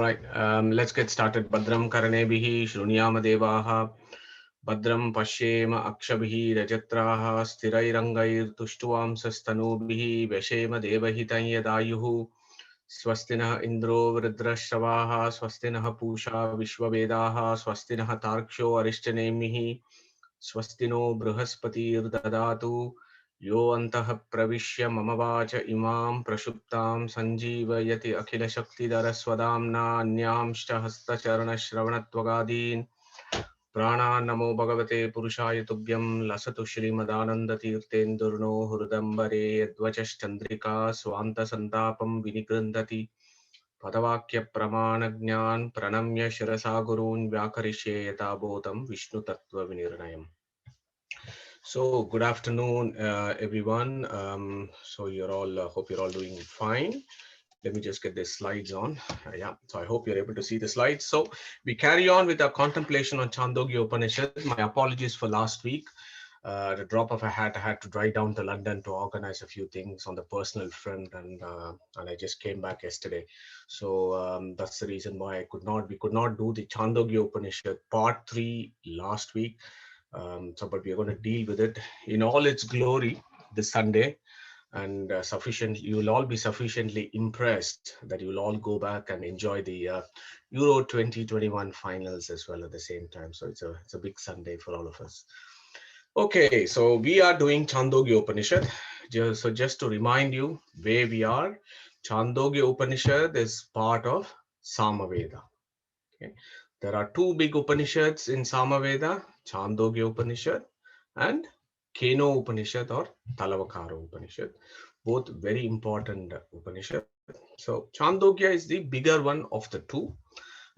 Right, let's get started. Badram Karanebihi Shrunyama Devaha Badram Pashyema Akshabhihi Rajatraha Sthirairangayir Tushtuam Sastanubihi Veshema Devahitanya Dayuhu Swastinah Indro Vridrashravaha Swastinah Pusha Vishwavedaha Swastinah Tarksho Arishtanemihi Swastino Bruhaspatir Dadatu Yo antah pravishya mama vacha imam prashuptam sanjeevayati akhila shakti daraswadamna nyamshta hasta charana shravanatvagādīn prana namo bhagavate purushaya tubhyam lasatu shrimadananda tirtendurno hrudambare yadvachas chandrika swanta santapam vinigrandati padavakya pramana jnān pranamya shirasa gurūn vyakarishe yathabodam vishnu tattva vinirnayam. So good afternoon, everyone. So you're all, hope you're all doing fine. Let me just get the slides on. Yeah, so I hope you're able to see the slides. So we carry on with our contemplation on Chandogya Upanishad. My apologies for last week. At a drop of a hat, I had to drive down to London to organize a few things on the personal front, and I just came back yesterday. So that's the reason why we could not do the Chandogya Upanishad part 3 last week. But we are going to deal with it in all its glory this Sunday, and you will all be sufficiently impressed that you will all go back and enjoy the Euro 2021 finals as well at the same time. So it's a big Sunday for all of us. Okay, so we are doing Chandogya Upanishad. Just to remind you where we are, Chandogya Upanishad is part of Samaveda. Okay. There are two big Upanishads in Samaveda, Chandogya Upanishad and Keno Upanishad or Talavakara Upanishad, both very important Upanishad. So Chandogya is the bigger one of the two,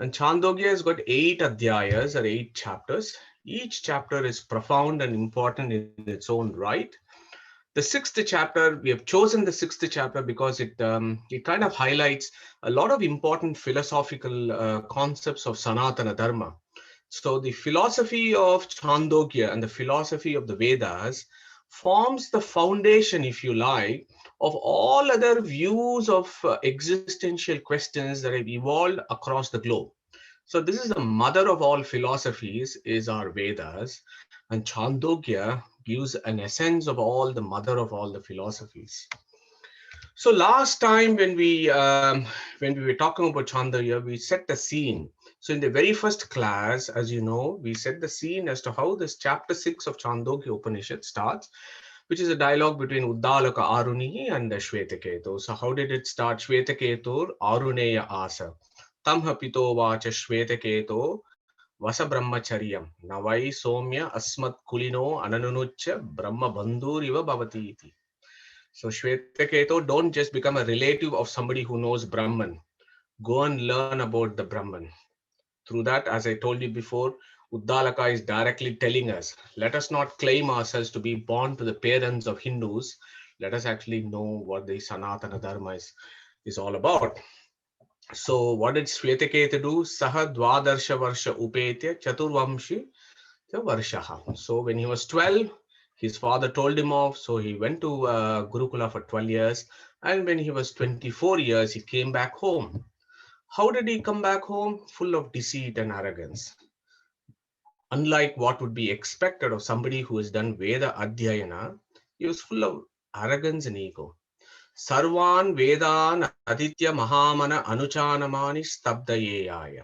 and Chandogya has got 8 adhyayas or 8 chapters. Each chapter is profound and important in its own right. The 6th chapter, we have chosen the 6th chapter because it kind of highlights a lot of important philosophical concepts of Sanatana Dharma. So the philosophy of Chandogya and the philosophy of the Vedas forms the foundation, if you like, of all other views of existential questions that have evolved across the globe. So this is the mother of all philosophies, is our Vedas, and Chandogya gives an essence of all the mother of all the philosophies. So last time when we were talking about Chandogya, we set the scene. So in the very first class, as you know, we set the scene as to how this chapter 6 of Chandogya Upanishad starts, which is a dialogue between Uddalaka Aruni and the Shvetaketu. So how did it start? Shvetaketur Aruneya Asa. Tamha pito vacha Shvetaketu Vasa Brahmacharyam Navai Somya Asmat Kulino Ananunucha Brahma Bandhuriva Bhavati iti. So Shvetaketu, don't just become a relative of somebody who knows Brahman. Go and learn about the Brahman. Through that, as I told you before, Uddalaka is directly telling us, let us not claim ourselves to be born to the parents of Hindus. Let us actually know what the Sanatana Dharma is all about. So what did Shvetaketu do? Saha Dvadarsha Varsha Upetya Chaturvamshi Varshaha. So when he was 12, his father told him off. So he went to Gurukula for 12 years. And when he was 24 years, he came back home. How did he come back home? Full of deceit and arrogance. Unlike what would be expected of somebody who has done Veda Adhyayana, he was full of arrogance and ego. Sarvan Vedan Aditya Mahamana Anuchanamani Stabdayeyaya.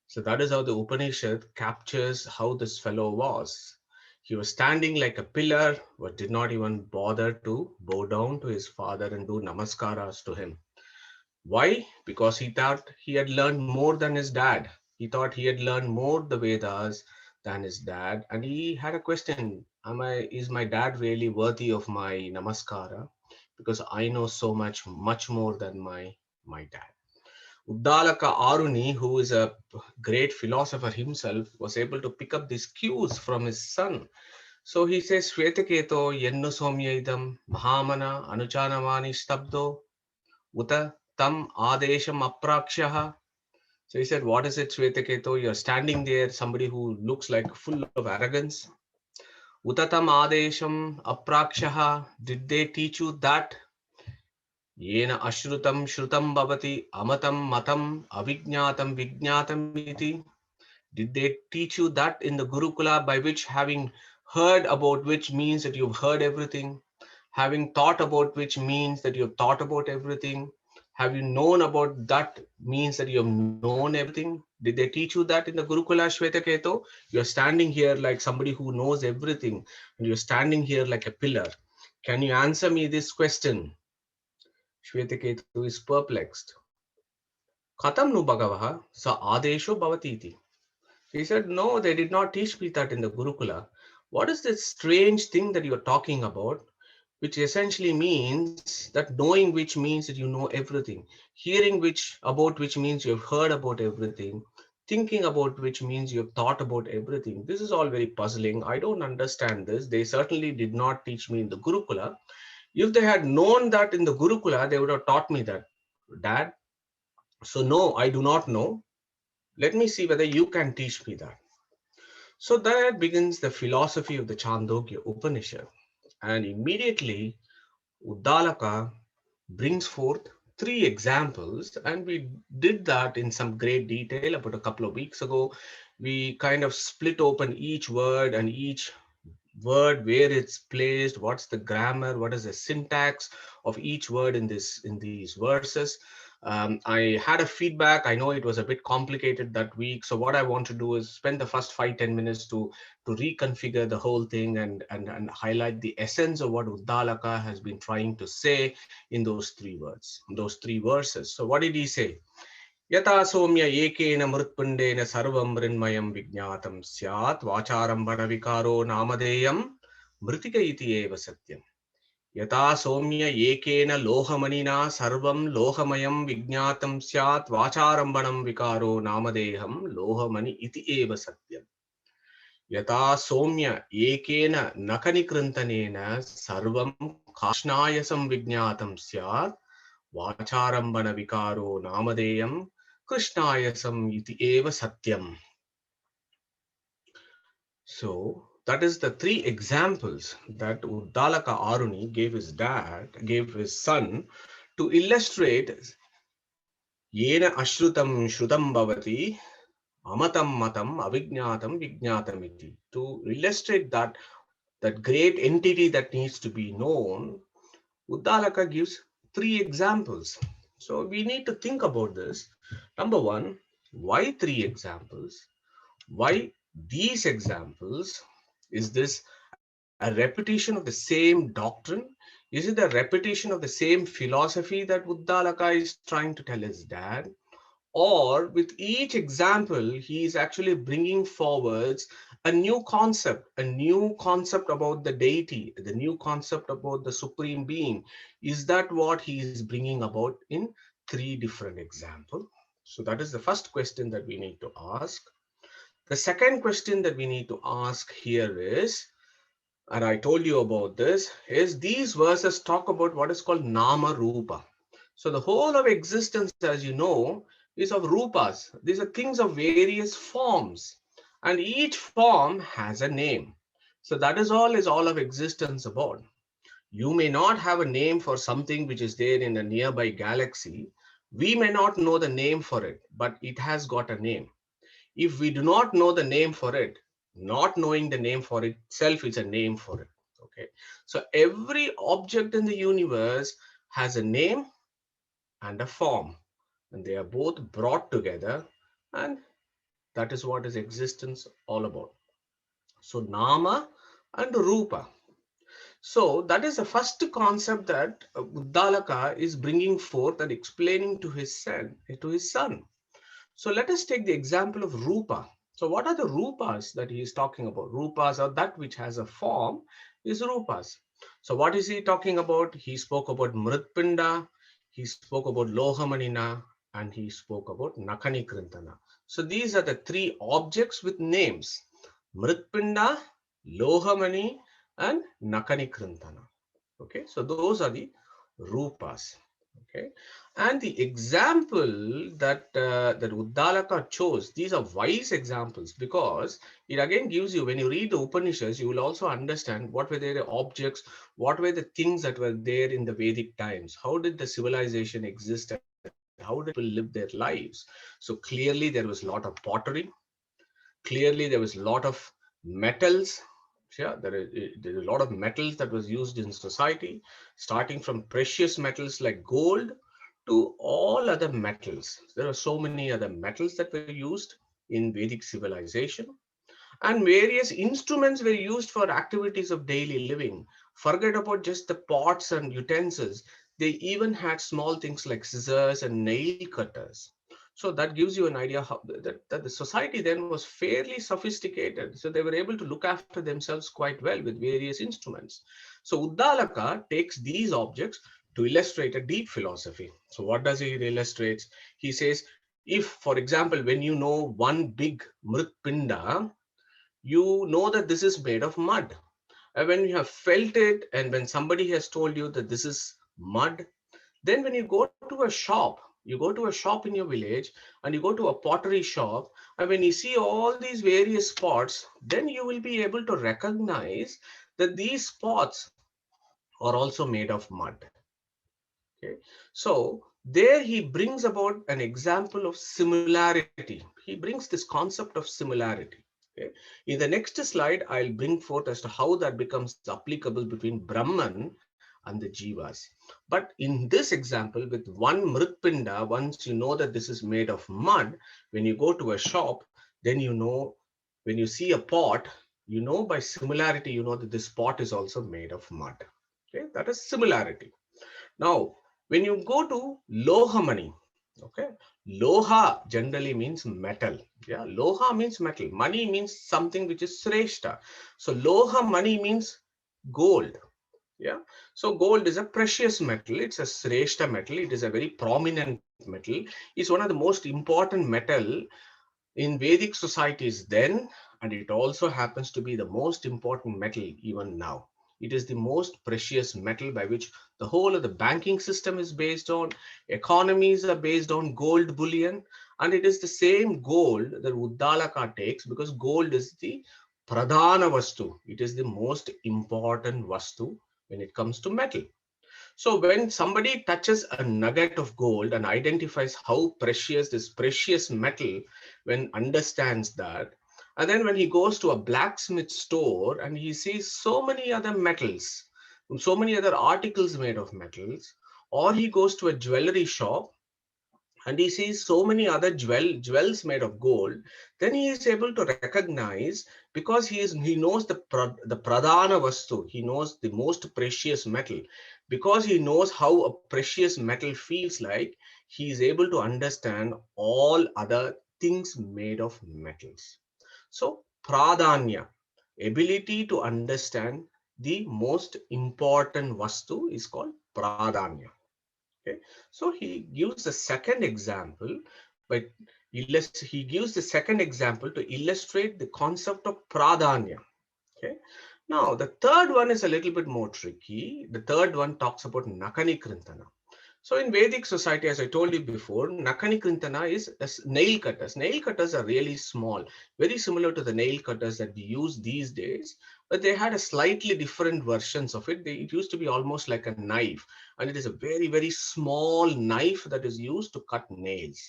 So that is how the Upanishad captures how this fellow was. He was standing like a pillar, but did not even bother to bow down to his father and do namaskaras to him. Why? Because he thought he had learned more than his dad. He thought he had learned more the Vedas than his dad. And he had a question, is my dad really worthy of my namaskara? Because I know so much more than my dad. Uddalaka Aruni, who is a great philosopher himself, was able to pick up these cues from his son. So he says, Shvetaketo yenno somyaidam mahamana anuchanamani stabdo uta tam adesham aprakshaha. So he said, what is it, Shvetaketu? You're standing there, somebody who looks like full of arrogance. Utatam adesham aprakshaha. Did they teach you that? Yena ashrutam shrutam bhavati amatam matam avijnatam vijnatam iti. Did they teach you that in the Gurukula, by which having heard about which means that you've heard everything, having thought about which means that you've thought about everything, have you known about that means that you've known everything? Did they teach you that in the Gurukula, Shvetaketu? You're standing here like somebody who knows everything, and you're standing here like a pillar. Can you answer me this question? Shvetaketu is perplexed. Katam nu bhagavaha sa adesho bhavatiti. He said, no, they did not teach me that in the Gurukula. What is this strange thing that you're talking about? Which essentially means that knowing which means that you know everything, hearing which about which means you've heard about everything, thinking about which means you've thought about everything. This is all very puzzling. I don't understand this. They certainly did not teach me in the Gurukula. If they had known that in the Gurukula, they would have taught me that, Dad. So, no, I do not know. Let me see whether you can teach me that. So there begins the philosophy of the Chandogya Upanishad. And immediately, Uddalaka brings forth three examples, and we did that in some great detail about a couple of weeks ago. We kind of split open each word and each word, where it's placed, what's the grammar, what is the syntax of each word in these verses. I had a feedback. I know it was a bit complicated that week, so what I want to do is spend the first 5-10 minutes to reconfigure the whole thing and highlight the essence of what Uddalaka has been trying to say in those three words, those three verses. So what did he say? यथा सौम्य एकेन मृत्पिण्डेन सर्वं मृण्मयं विज्ञातं स्यात् वाचारम्भणविकारो नामधेयं मृतिक इति एव सत्यम्. यथा सौम्य एकेन लोहमणिना सर्वं लोहमयं विज्ञातं स्यात् वाचारम्भणं विकारो नामधेयं लोहमणि इति एव सत्यम्. यथा सौम्य एकेन नखनिकृन्तनेन सर्वं काष्णायसं विज्ञातं स्यात् वाचारम्भण विकारो नामधेयं कृष्णायसम iti eva satyam. So that is the three examples that Uddalaka Aruni gave his son, to illustrate yena ashrutam shrutam bhavati amatam matam avijnatam vijnatamiti. To illustrate that great entity that needs to be known, Uddalaka gives three examples. So we need to think about this. Number one, why three examples? Why these examples? Is this a repetition of the same doctrine? Is it a repetition of the same philosophy that Uddalaka is trying to tell his dad? Or with each example, he is actually bringing forwards a new concept about the deity, the new concept about the supreme being. Is that what he is bringing about in three different examples? So that is the first question that we need to ask. The second question that we need to ask here is, and I told you about this, is these verses talk about what is called Nama Rupa. So the whole of existence, as you know, is of rupas. These are things of various forms, and each form has a name. So that is all of existence about. You may not have a name for something which is there in a nearby galaxy. We may not know the name for it, but it has got a name. If we do not know the name for it, not knowing the name for itself is a name for it. Okay. So every object in the universe has a name and a form, and they are both brought together, and that is what is existence all about. So Nama and Rupa. So that is the first concept that Uddalaka is bringing forth and explaining to his son. So let us take the example of Rupa. So what are the Rupas that he is talking about? Rupas are that which has a form, is Rupas. So what is he talking about? He spoke about Mritpinda, he spoke about Lohamanina, and he spoke about Nakani Krintana. So these are the three objects with names: Mritpinda, Lohamani, and Nakani Krintana. Okay, so those are the Rupas. Okay, and the example that Uddalaka chose, these are wise examples, because it again gives you, when you read the Upanishads, you will also understand what were the objects, what were the things that were there in the Vedic times, how did the civilization exist, and how did people live their lives. So clearly there was a lot of pottery, clearly there was a lot of metals. Yeah, there is a lot of metals that was used in society, starting from precious metals like gold to all other metals. There are so many other metals that were used in Vedic civilization, and various instruments were used for activities of daily living. Forget about just the pots and utensils. They even had small things like scissors and nail cutters. So that gives you an idea how that the society then was fairly sophisticated. So they were able to look after themselves quite well with various instruments. So Uddalaka takes these objects to illustrate a deep philosophy. So what does he illustrate? He says, if, for example, when you know one big mritpinda, you know that this is made of mud. And when you have felt it, and when somebody has told you that this is mud, then when you go to a shop, you go to a shop in your village and you go to a pottery shop, and when you see all these various pots, then you will be able to recognize that these pots are also made of mud. Okay. So there he brings about an example of similarity. He brings this concept of similarity. Okay. In the next slide, I'll bring forth as to how that becomes applicable between Brahman and the Jivas. But in this example, with one Mritpinda, once you know that this is made of mud, when you go to a shop, then you know, when you see a pot, you know by similarity, you know that this pot is also made of mud. Okay, that is similarity. Now, when you go to Lohamani, okay, Loha generally means metal. Yeah, Loha means metal. Money means something which is Sreshta. So Loha money means gold. Yeah, so gold is a precious metal. It's a Sreshta metal. It is a very prominent metal. It's one of the most important metal in Vedic societies then, and it also happens to be the most important metal even now. It is the most precious metal by which the whole of the banking system is based on, economies are based on gold bullion, and it is the same gold that Uddalaka takes, because gold is the pradhana vastu. It is the most important vastu when it comes to metal. So when somebody touches a nugget of gold and identifies how precious this precious metal, when understands that, and then when he goes to a blacksmith store and he sees so many other metals, so many other articles made of metals, or he goes to a jewelry shop and he sees so many other jewels made of gold, then he is able to recognize, because he knows the pradhana vastu, he knows the most precious metal. Because he knows how a precious metal feels like, he is able to understand all other things made of metals. So pradhanya, ability to understand the most important vastu, is called pradhanya. Okay, so he gives the second example, but he gives the second example to illustrate the concept of pradhanya. Okay, now the third one is a little bit more tricky. The third one talks about nakani krintana. So in Vedic society, as I told you before, nakani krintana is nail cutters. Nail cutters are really small, very similar to the nail cutters that we use these days, but they had a slightly different versions of it. It used to be almost like a knife, and it is a very, very small knife that is used to cut nails.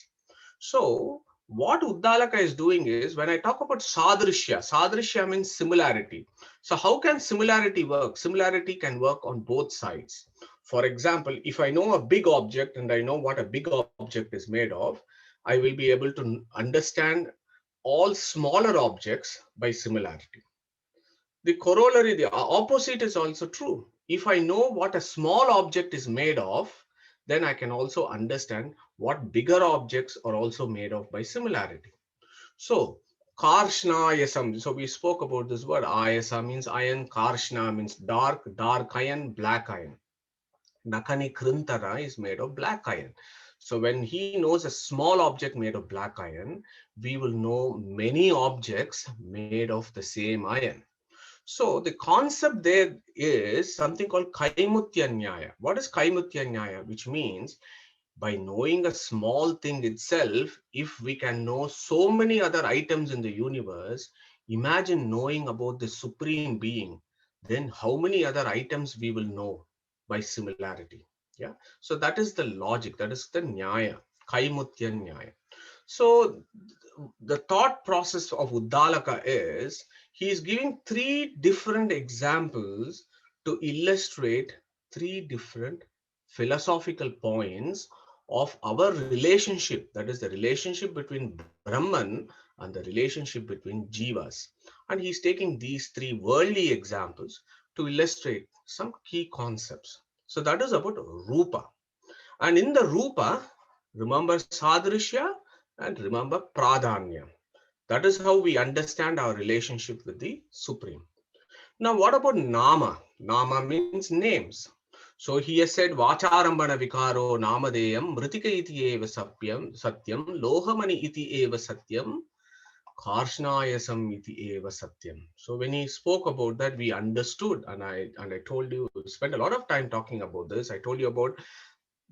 So what Uddalaka is doing is, when I talk about sadrishya, sadrishya means similarity. So how can similarity work? Similarity can work on both sides. For example, if I know a big object and I know what a big object is made of, I will be able to understand all smaller objects by similarity. The corollary, the opposite is also true. If I know what a small object is made of, then I can also understand what bigger objects are also made of by similarity. So, Karshnayasam. So we spoke about this word. Ayasa means iron. Karshna means dark, dark iron, black iron. Nakani Krintara is made of black iron. So when he knows a small object made of black iron, we will know many objects made of the same iron. So the concept there is something called Kaimutya Nyaya. What is Kaimutya Nyaya? Which means by knowing a small thing itself, if we can know so many other items in the universe, imagine knowing about the supreme being, then how many other items we will know by similarity. Yeah. So that is the logic, that is the Nyaya, Kaimutya Nyaya. So the thought process of Uddalaka is he is giving three different examples to illustrate three different philosophical points of our relationship, that is the relationship between Brahman and the relationship between Jivas. And he's taking these three worldly examples to illustrate some key concepts. So that is about Rupa. And in the Rupa, remember Sadrishya and remember Pradhanya. That is how we understand our relationship with the Supreme. Now, what about Nama? Nama means names. So he has said, Vacharambana Vikaro Namadeyam, Mritika iti eva satyam, Lohamani iti eva satyam, Karshnayasam iti eva satyam. So when he spoke about that, we understood, and I told you, spent a lot of time talking about this. I told you about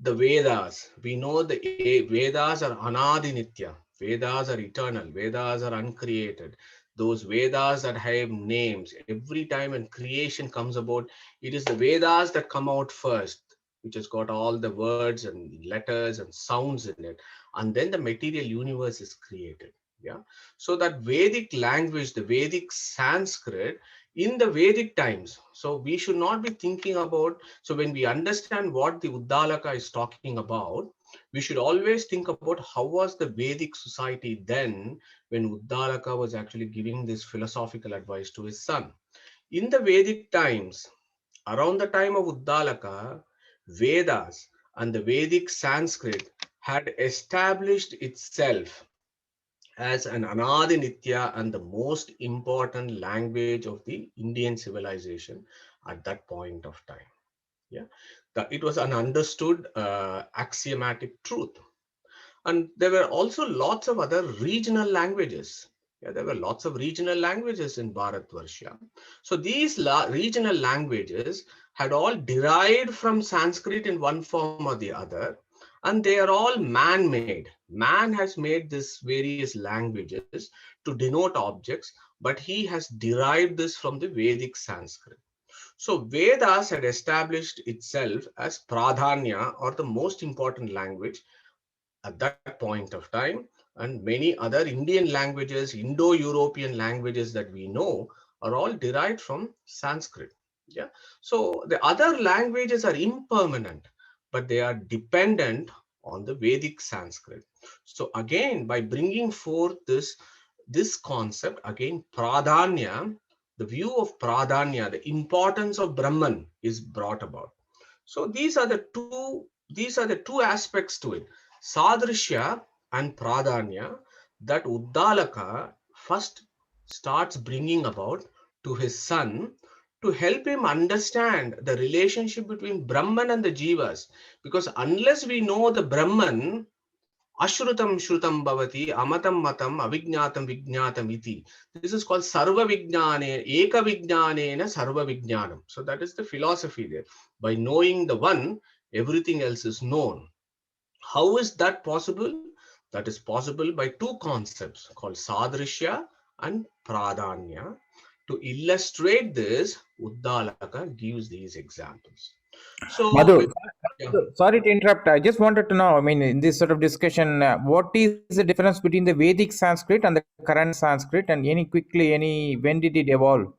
the Vedas. We know the Vedas are Anadinitya. Vedas are eternal. Vedas are uncreated. Those Vedas that have names. Every time when creation comes about, it is the Vedas that come out first, which has got all the words and letters and sounds in it. And then the material universe is created. Yeah. So that Vedic language, the Vedic Sanskrit, in the Vedic times. So we should not be thinking about, so when we understand what the Uddalaka is talking about, we should always think about how was the Vedic society then when Uddalaka was actually giving this philosophical advice to his son. In the Vedic times, around the time of Uddalaka, Vedas and the Vedic Sanskrit had established itself as an Anadi Nitya and the most important language of the Indian civilization at that point of time. Yeah, it was an understood axiomatic truth. And there were also lots of other regional languages. Yeah, there were lots of regional languages in Bharatvarsha. So these regional languages had all derived from Sanskrit in one form or the other, and they are all man-made. Man has made these various languages to denote objects, but he has derived this from the Vedic Sanskrit. So Vedas had established itself as Pradhanya, or the most important language at that point of time, and many other Indian languages, Indo-European languages that we know are all derived from Sanskrit. Yeah. So the other languages are impermanent, but they are dependent on the Vedic Sanskrit. So again, by bringing forth this concept, again, Pradhanya, the view of Pradhanya, the importance of Brahman is brought about. So these are the two aspects to it. Sadrishya and Pradhanya that Uddalaka first starts bringing about to his son to help him understand the relationship between Brahman and the Jivas. Because unless we know the Brahman, Ashrutam Shrutam Bhavati, Amatam Matam, Avijnatam Vijnatam Iti. This is called Sarva Vijnane, Eka Vijnanena Sarva Vijnanam. So that is the philosophy there. By knowing the one, everything else is known. How is that possible? That is possible by two concepts called Sadrishya and Pradhanya. To illustrate this, Uddalaka gives these examples. So, Madhu, yeah. sorry to interrupt. I just wanted to know. I mean, in this sort of discussion, what is the difference between the Vedic Sanskrit and the current Sanskrit, and any when did it evolve?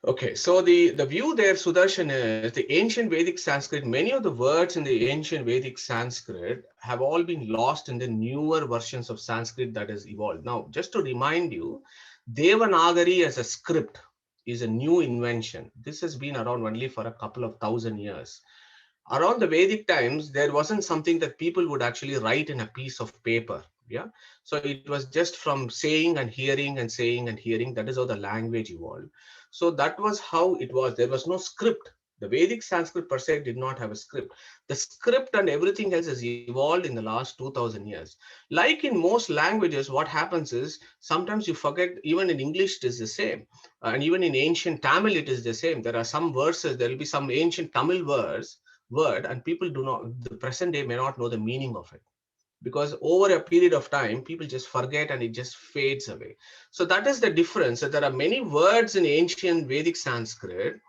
Okay, so the view there, Sudarshan, is the ancient Vedic Sanskrit. Many of the words in the ancient Vedic Sanskrit have all been lost in the newer versions of Sanskrit that has evolved. Now, just to remind you, Devanagari as a script is a new invention. This has been around only for a couple of thousand years. Around the Vedic times, there wasn't something that people would actually write in a piece of paper. Yeah. So it was just from saying and hearing and saying and hearing. That is how the language evolved. So that was how it was. There was no script. The Vedic Sanskrit per se did not have a script. The script and everything else has evolved in the last 2000 years. Like in most languages, what happens is sometimes you forget, even in English, it is the same. And even in ancient Tamil, it is the same. There are some verses, there will be some ancient Tamil word, and people do not, the present day may not know the meaning of it, because over a period of time people just forget and it just fades away. So that is the difference. So there are many words in ancient Vedic Sanskrit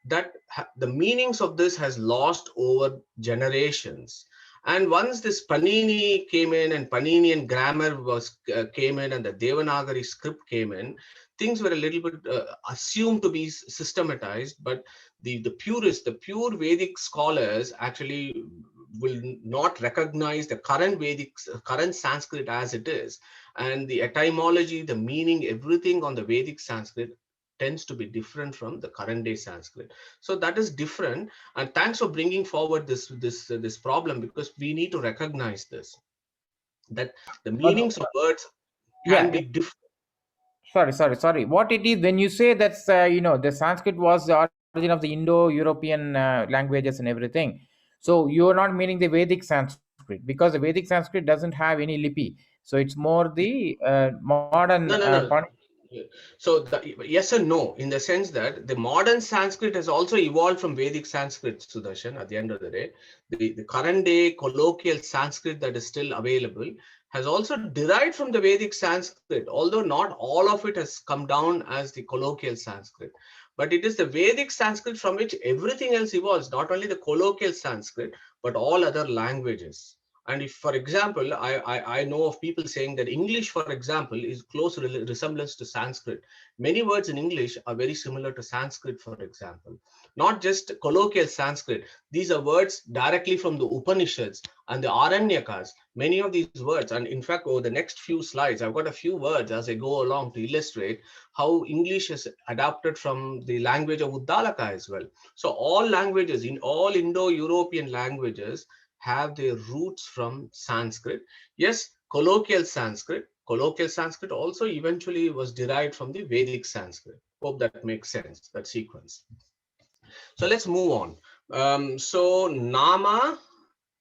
that the meanings of this has lost over generations. And once this Panini came in, and Paninian grammar was came in, and the Devanagari script came in, things were a little bit assumed to be systematized. But the purists, the pure Vedic scholars actually will not recognize the current current Sanskrit as it is. And the etymology, the meaning, everything on the Vedic Sanskrit tends to be different from the current day Sanskrit. So that is different. And thanks for bringing forward this problem, because we need to recognize this, that the But meanings of words can yeah, be different. sorry. What it is when you say that's the Sanskrit was the origin of the Indo-European languages and everything. So you're not meaning the Vedic Sanskrit, because the Vedic Sanskrit doesn't have any lipi. So it's more the modern No, no, no. So yes and no, in the sense that the modern Sanskrit has also evolved from Vedic Sanskrit, Sudarshan. At the end of the day, the current day colloquial Sanskrit that is still available has also derived from the Vedic Sanskrit, although not all of it has come down as the colloquial Sanskrit. But it is the Vedic Sanskrit from which everything else evolves, not only the colloquial Sanskrit, but all other languages. And if, for example, I know of people saying that English, for example, is close resemblance to Sanskrit. Many words in English are very similar to Sanskrit, for example. Not just colloquial Sanskrit. These are words directly from the Upanishads and the Aranyakas. Many of these words, and in fact, over the next few slides, I've got a few words as I go along to illustrate how English is adapted from the language of Uddalaka as well. So all languages, in all Indo-European languages, have their roots from Sanskrit. Yes, colloquial Sanskrit also eventually was derived from the Vedic Sanskrit. Hope that makes sense, that sequence. So let's move on. So Nama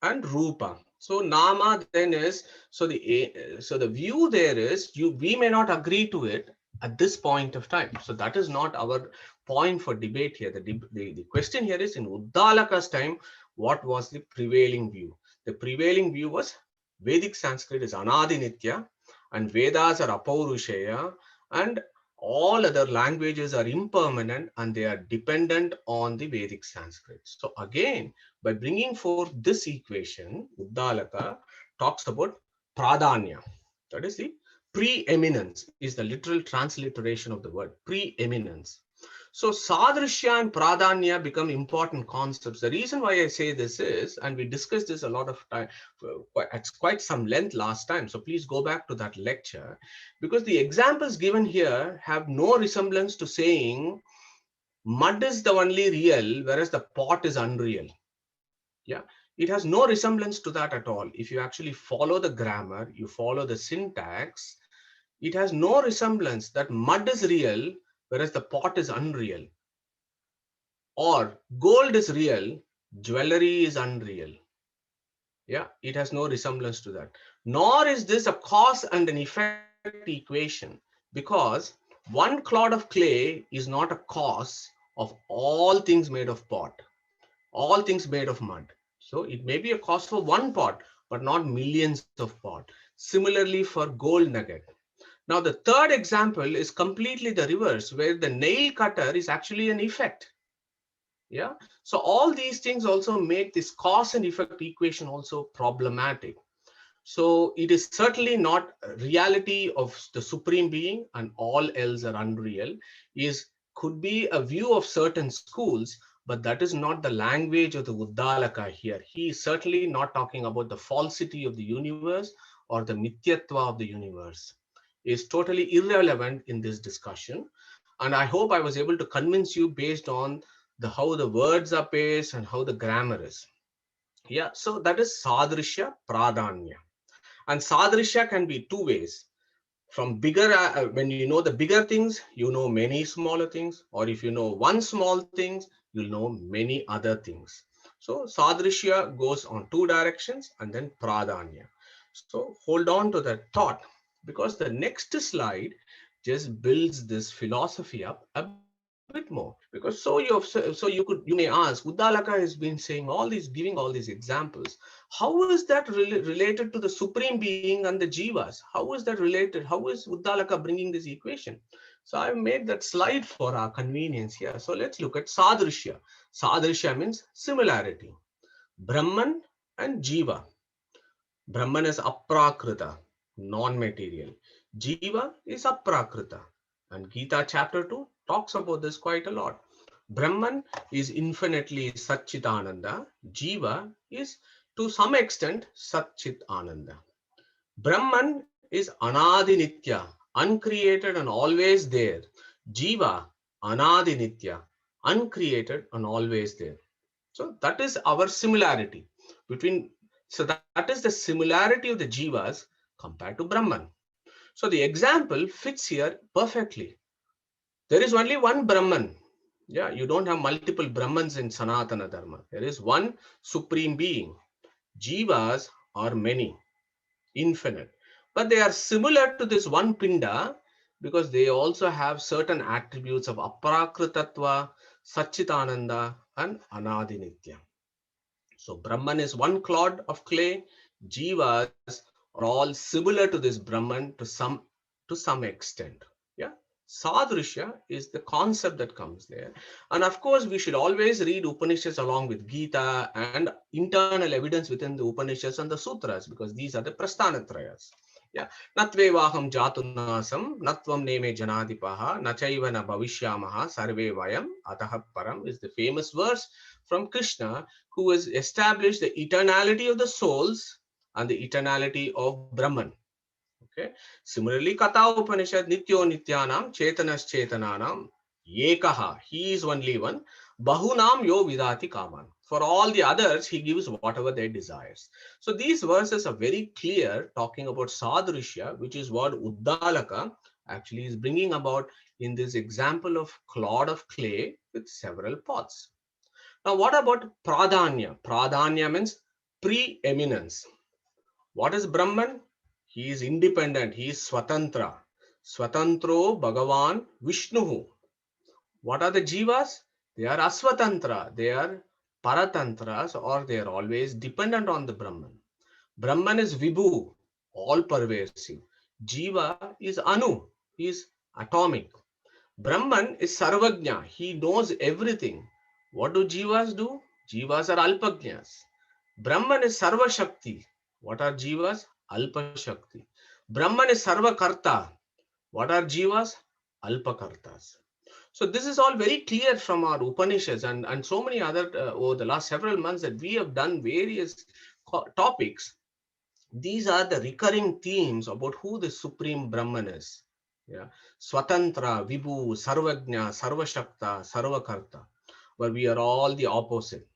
and Rupa. So Nama then is, so the view there is, we may not agree to it at this point of time. So that is not our point for debate here. The question here is, in Uddalaka's time, what was the prevailing view? The prevailing view was Vedic Sanskrit is Anadi Nitya, and Vedas are Apaurushaya, and all other languages are impermanent and they are dependent on the Vedic Sanskrit. So again, by bringing forth this equation, Uddalaka talks about pradanya. That is the preeminence, is the literal transliteration of the word preeminence. So sadrishya and pradanya become important concepts. The reason why I say this is, and we discussed this a lot of time, at quite some length last time, so please go back to that lecture, because the examples given here have no resemblance to saying mud is the only real, whereas the pot is unreal. Yeah, it has no resemblance to that at all. If you actually follow the grammar, you follow the syntax, it has no resemblance that mud is real, whereas the pot is unreal. Or gold is real, jewelry is unreal. Yeah, it has no resemblance to that. Nor is this a cause and an effect equation, because one clod of clay is not a cause of all things made of pot, all things made of mud. So it may be a cause for one pot, but not millions of pot. Similarly for gold nugget. Now the third example is completely the reverse, where the nail cutter is actually an effect. Yeah. So all these things also make this cause and effect equation also problematic. So it is certainly not reality of the supreme being and all else are unreal. Is could be a view of certain schools, but that is not the language of the Uddalaka here. He is certainly not talking about the falsity of the universe or the Nityatva of the universe. Is totally irrelevant in this discussion. And I hope I was able to convince you based on how the words are placed and how the grammar is. Yeah, so that is Sadrishya Pradanya. And Sadrishya can be two ways. From bigger, when you know the bigger things, you know many smaller things. Or if you know one small thing, you'll know many other things. So Sadrishya goes on two directions and then Pradanya. So hold on to that thought, because the next slide just builds this philosophy up a bit more. Because you may ask, Uddalaka has been saying all these, giving all these examples. How is that related to the supreme being and the jivas? How is that related? How is Uddalaka bringing this equation? So I've made that slide for our convenience here. So let's look at Sadrishya. Sadrishya means similarity. Brahman and Jiva. Brahman is aprakrita, non-material. Jiva is aprakrita. And Gita chapter 2 talks about this quite a lot. Brahman is infinitely Satchitananda. Jiva is to some extent Satchit Ananda. Brahman is Anadi Nitya, uncreated and always there. Jiva, Anadi Nitya, uncreated and always there. So that is our similarity between, so that is the similarity of the jivas compared to Brahman. So the example fits here perfectly. There is only one Brahman. Yeah, you don't have multiple Brahmans in Sanatana Dharma. There is one supreme being. Jivas are many, infinite, but they are similar to this one Pinda because they also have certain attributes of Aprakritatva, Satchitananda, and Anadinitya. So Brahman is one clod of clay. Jivas are all similar to this Brahman to some extent. Yeah. Sadrishya is the concept that comes there. And of course, we should always read Upanishads along with Gita and internal evidence within the Upanishads and the Sutras, because these are the Prasthanatrayas. Yeah. Natvevaham jatunasam, natvam neme janadipaha, nachaiva na bhavishyamaha, sarve vayam, ataha param is the famous verse from Krishna, who has established the eternality of the souls and the eternality of Brahman. Okay. Similarly, Katha Upanishad, Nityo Nityanam, Chetanas Chetananam, Yekaha, he is only one, Bahunam Yo Vidati Kaman. For all the others, he gives whatever they desires. So these verses are very clear, talking about Sadrishya, which is what Uddalaka actually is bringing about in this example of clod of clay with several pots. Now, what about Pradanya? Pradanya means preeminence. What is Brahman? He is independent. He is Swatantra. Swatantro Bhagavan Vishnuhu. What are the Jivas? They are Aswatantra. They are Paratantras, or they are always dependent on the Brahman. Brahman is Vibhu, all pervasive. Jiva is Anu. He is atomic. Brahman is Sarvajna. He knows everything. What do Jivas do? Jivas are Alpajnas. Brahman is Sarva Shakti. What are Jivas? Alpa Shakti. Brahman is Sarva Karta. What are Jivas? Alpa Kartas. So this is all very clear from our Upanishads and so many other over the last several months that we have done various topics. These are the recurring themes about who the Supreme Brahman is. Yeah. Swatantra, Vibhu, Sarvajna, Sarvashakta, Sarvakarta, where we are all the opposite.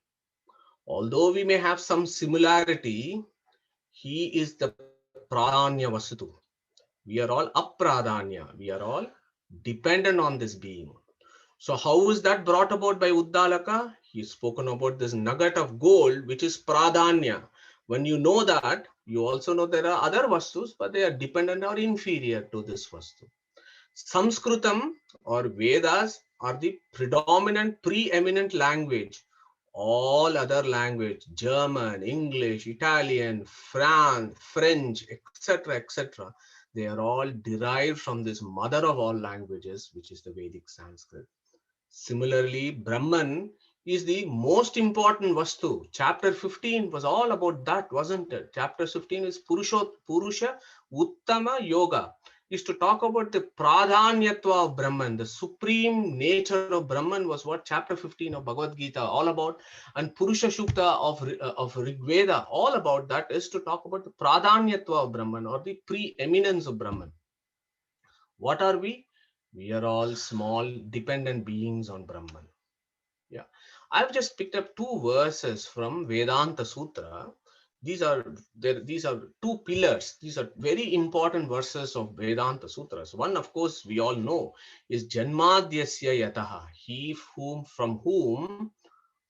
Although we may have some similarity, he is the Pradanya Vasutu. We are all Apradanya. We are all dependent on this being. So how is that brought about by Uddalaka? He's spoken about this nugget of gold, which is Pradanya. When you know that, you also know there are other Vastus, but they are dependent or inferior to this Vastu. Sanskritam or Vedas are the predominant, preeminent language. All other language, German, English, Italian, French, etc., etc., they are all derived from this mother of all languages, which is the Vedic Sanskrit. Similarly, Brahman is the most important Vastu. Chapter 15 was all about that, wasn't it? Chapter 15 is Purusha Uttama Yoga, is to talk about the Pradhanyatva of Brahman, the supreme nature of Brahman was what chapter 15 of Bhagavad Gita all about, and Purusha Shukta of Rig Veda, all about that is to talk about the Pradhanyatva of Brahman or the preeminence of Brahman. What are we? We are all small dependent beings on Brahman. Yeah. I've just picked up two verses from Vedanta Sutra. These are these are two pillars. These are very important verses of Vedanta Sutras. One, of course, we all know is Janmadhyasya Yataha, he whom from whom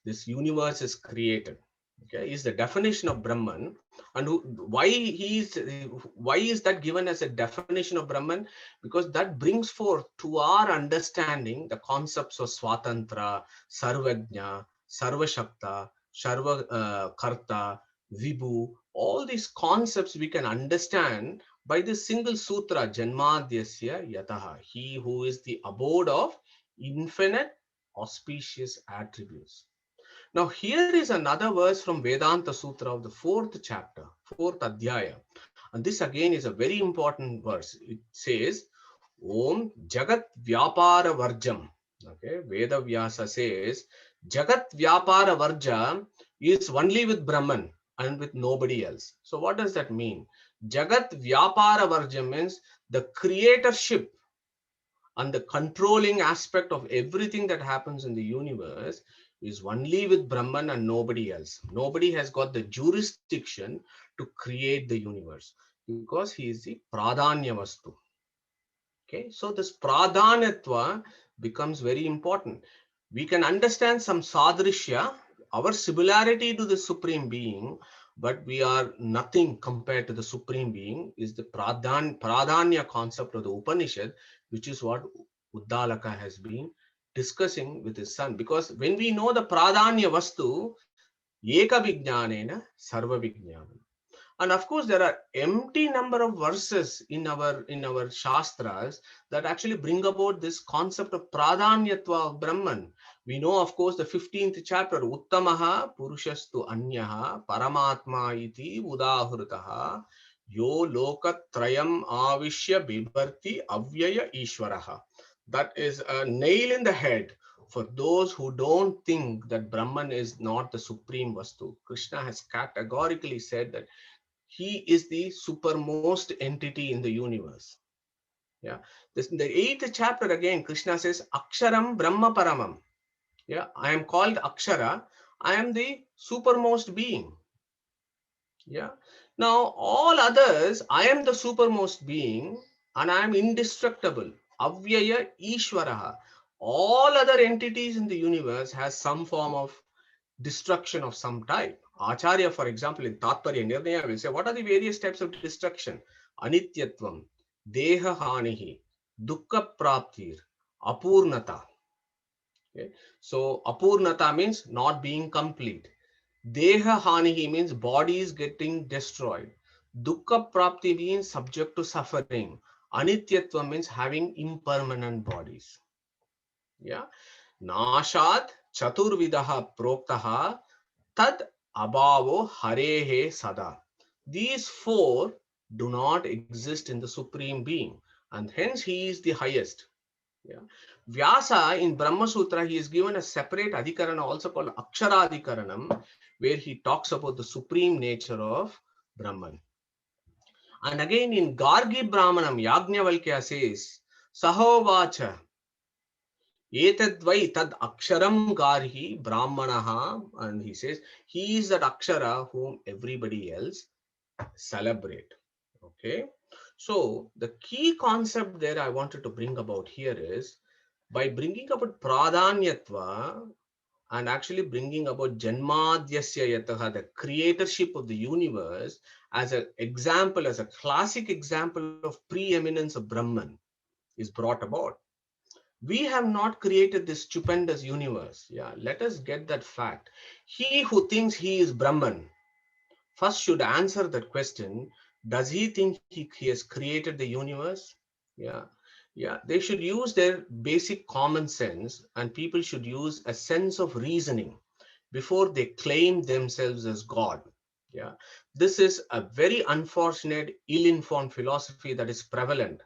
this universe is created. Okay, is the definition of Brahman, and why is that given as a definition of Brahman? Because that brings forth to our understanding the concepts of Swatantra, Sarvajna, Sarvashakta, Sarva Karta, Vibhu. All these concepts we can understand by this single sutra, Janmadhyasya Yataha, he who is the abode of infinite auspicious attributes. Now, here is another verse from Vedanta Sutra of the fourth chapter, fourth Adhyaya. And this again is a very important verse. It says, Om Jagat Vyapara Varjam. Okay, Veda Vyasa says, Jagat Vyapara Varja is only with Brahman and with nobody else. So, what does that mean? Jagat Vyapara Varjam means the creatorship and the controlling aspect of everything that happens in the universe is only with Brahman and nobody else. Nobody has got the jurisdiction to create the universe because he is the Pradanya Vastu. Okay, so this Pradhanatva becomes very important. We can understand some Sadrishya, our similarity to the Supreme Being, but we are nothing compared to the Supreme Being, is the Pradhanya concept of the Upanishad, which is what Uddalaka has been discussing with his son. Because when we know the Pradhanya Vastu, Eka Vijnanena Sarva Vijnanam. And of course, there are empty number of verses in our Shastras that actually bring about this concept of Pradhanyatva of Brahman. We know, of course, the 15th chapter, Uttamaha Purushastu Anyaha Paramatma iti Udahrutaha Yo Lokatrayam Avishya Bibharti Avyaya Ishwaraha. That is a nail in the head for those who don't think that Brahman is not the supreme Vastu. Krishna has categorically said that he is the supermost entity in the universe. Yeah. This in the 8th chapter again, Krishna says, Aksharam Brahma Paramam. Yeah, I am called Akshara. I am the supermost being. Yeah. Now, all others, I am the supermost being and I am indestructible. Avyaya Ishwaraha. All other entities in the universe has some form of destruction of some type. Acharya, for example, in Tatparya Nirnaya will say, what are the various types of destruction? Anityatvam, Deha Hanihi, Dukkha Praptir, Apurnata. Okay? So, Apurnata means not being complete. Deha Hanihi means body is getting destroyed. Dukkha Prapti means subject to suffering. Anityatva means having impermanent bodies. Yeah. Nashat Chaturvidaha Proktaha Tad abhavo harehe sada. These four do not exist in the Supreme Being, and hence he is the highest. Yeah. Vyasa in Brahma Sutra, he is given a separate adhikarana also called Akshara Adhikaranam, where he talks about the supreme nature of Brahman. And again in Gargi Brahmanam, Yajnavalkya says, Sahovacha Etadvai tad aksharam garhi brahmanaha, and he says he is that akshara whom everybody else celebrate. Okay, so the key concept there I wanted to bring about here is by bringing about pradhanyatva and actually bringing about janmadhyasya yataha, the creatorship of the universe, as an example, as a classic example of preeminence of Brahman is brought about. We have not created this stupendous universe. Yeah, let us get that fact. He who thinks he is Brahman first should answer that question. Does he think he has created the universe? Yeah, yeah. They should use their basic common sense, and people should use a sense of reasoning before they claim themselves as God. Yeah, this is a very unfortunate, ill-informed philosophy that is prevalent.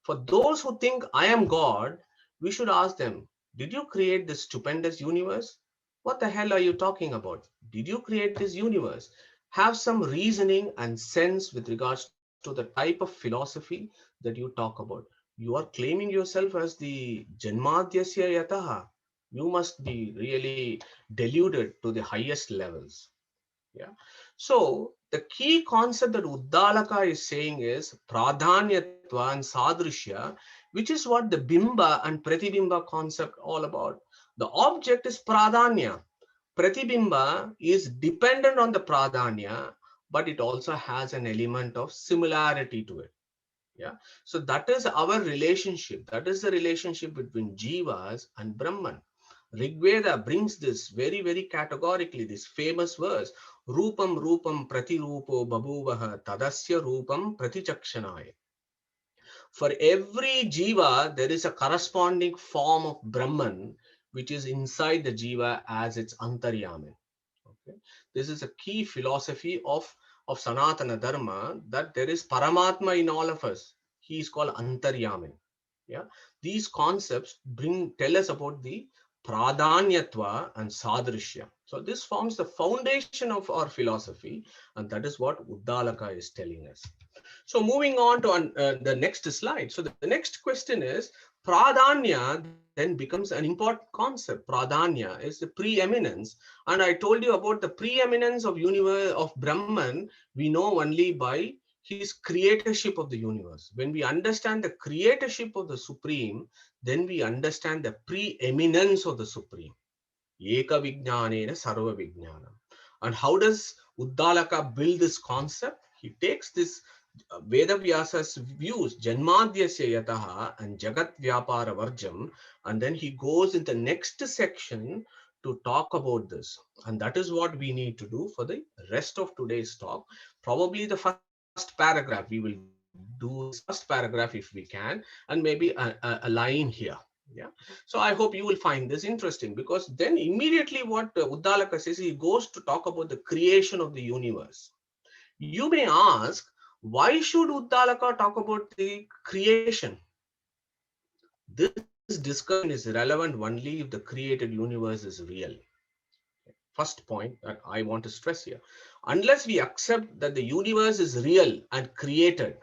For those who think I am God, we should ask them, did you create this stupendous universe? What the hell are you talking about? Did you create this universe? Have some reasoning and sense with regards to the type of philosophy that you talk about. You are claiming yourself as the Janmadhyasya Yataha. You must be really deluded to the highest levels. Yeah. So the key concept that Uddalaka is saying is pradhanyatva and sadrishya, which is what the bimba and pratibimba concept all about. The object is pradhanya. Pratibimba is dependent on the pradhanya, but it also has an element of similarity to it. Yeah. So that is our relationship. That is the relationship between jivas and Brahman. Rigveda brings this very, very categorically, this famous verse, Rupam Rupam Pratirupo Babuvaha Tadasya Rupam Pratichakshanaya. For every jiva, there is a corresponding form of Brahman, which is inside the jiva as its antaryamin. Okay. This is a key philosophy of Sanatana Dharma, that there is Paramatma in all of us. He is called Antaryamin. Yeah. These concepts tell us about the Pradhanyatva and Sadrishya. So this forms the foundation of our philosophy, and that is what Uddalaka is telling us. So moving on to the next slide. So the next question is, Pradhanya then becomes an important concept. Pradhanya is the preeminence. And I told you about the preeminence of universe of Brahman, we know only by his creatorship of the universe. When we understand the creatorship of the Supreme, then we understand the preeminence of the Supreme. Eka Vijnanena Sarva Vijnanam. And how does Uddalaka build this concept? He takes this Veda Vyasa's views, Janmadhyasya Yataha and Jagat Vyapara Varjam, and then he goes in the next section to talk about this. And that is what we need to do for the rest of today's talk. Probably the first paragraph, we will do this first paragraph if we can, and maybe a line here. Yeah. So I hope you will find this interesting, because then immediately what Uddalaka says, he goes to talk about the creation of the universe. You may ask, why should Uddalaka talk about the creation? This discussion is relevant only if the created universe is real. First point that I want to stress here. Unless we accept that the universe is real and created,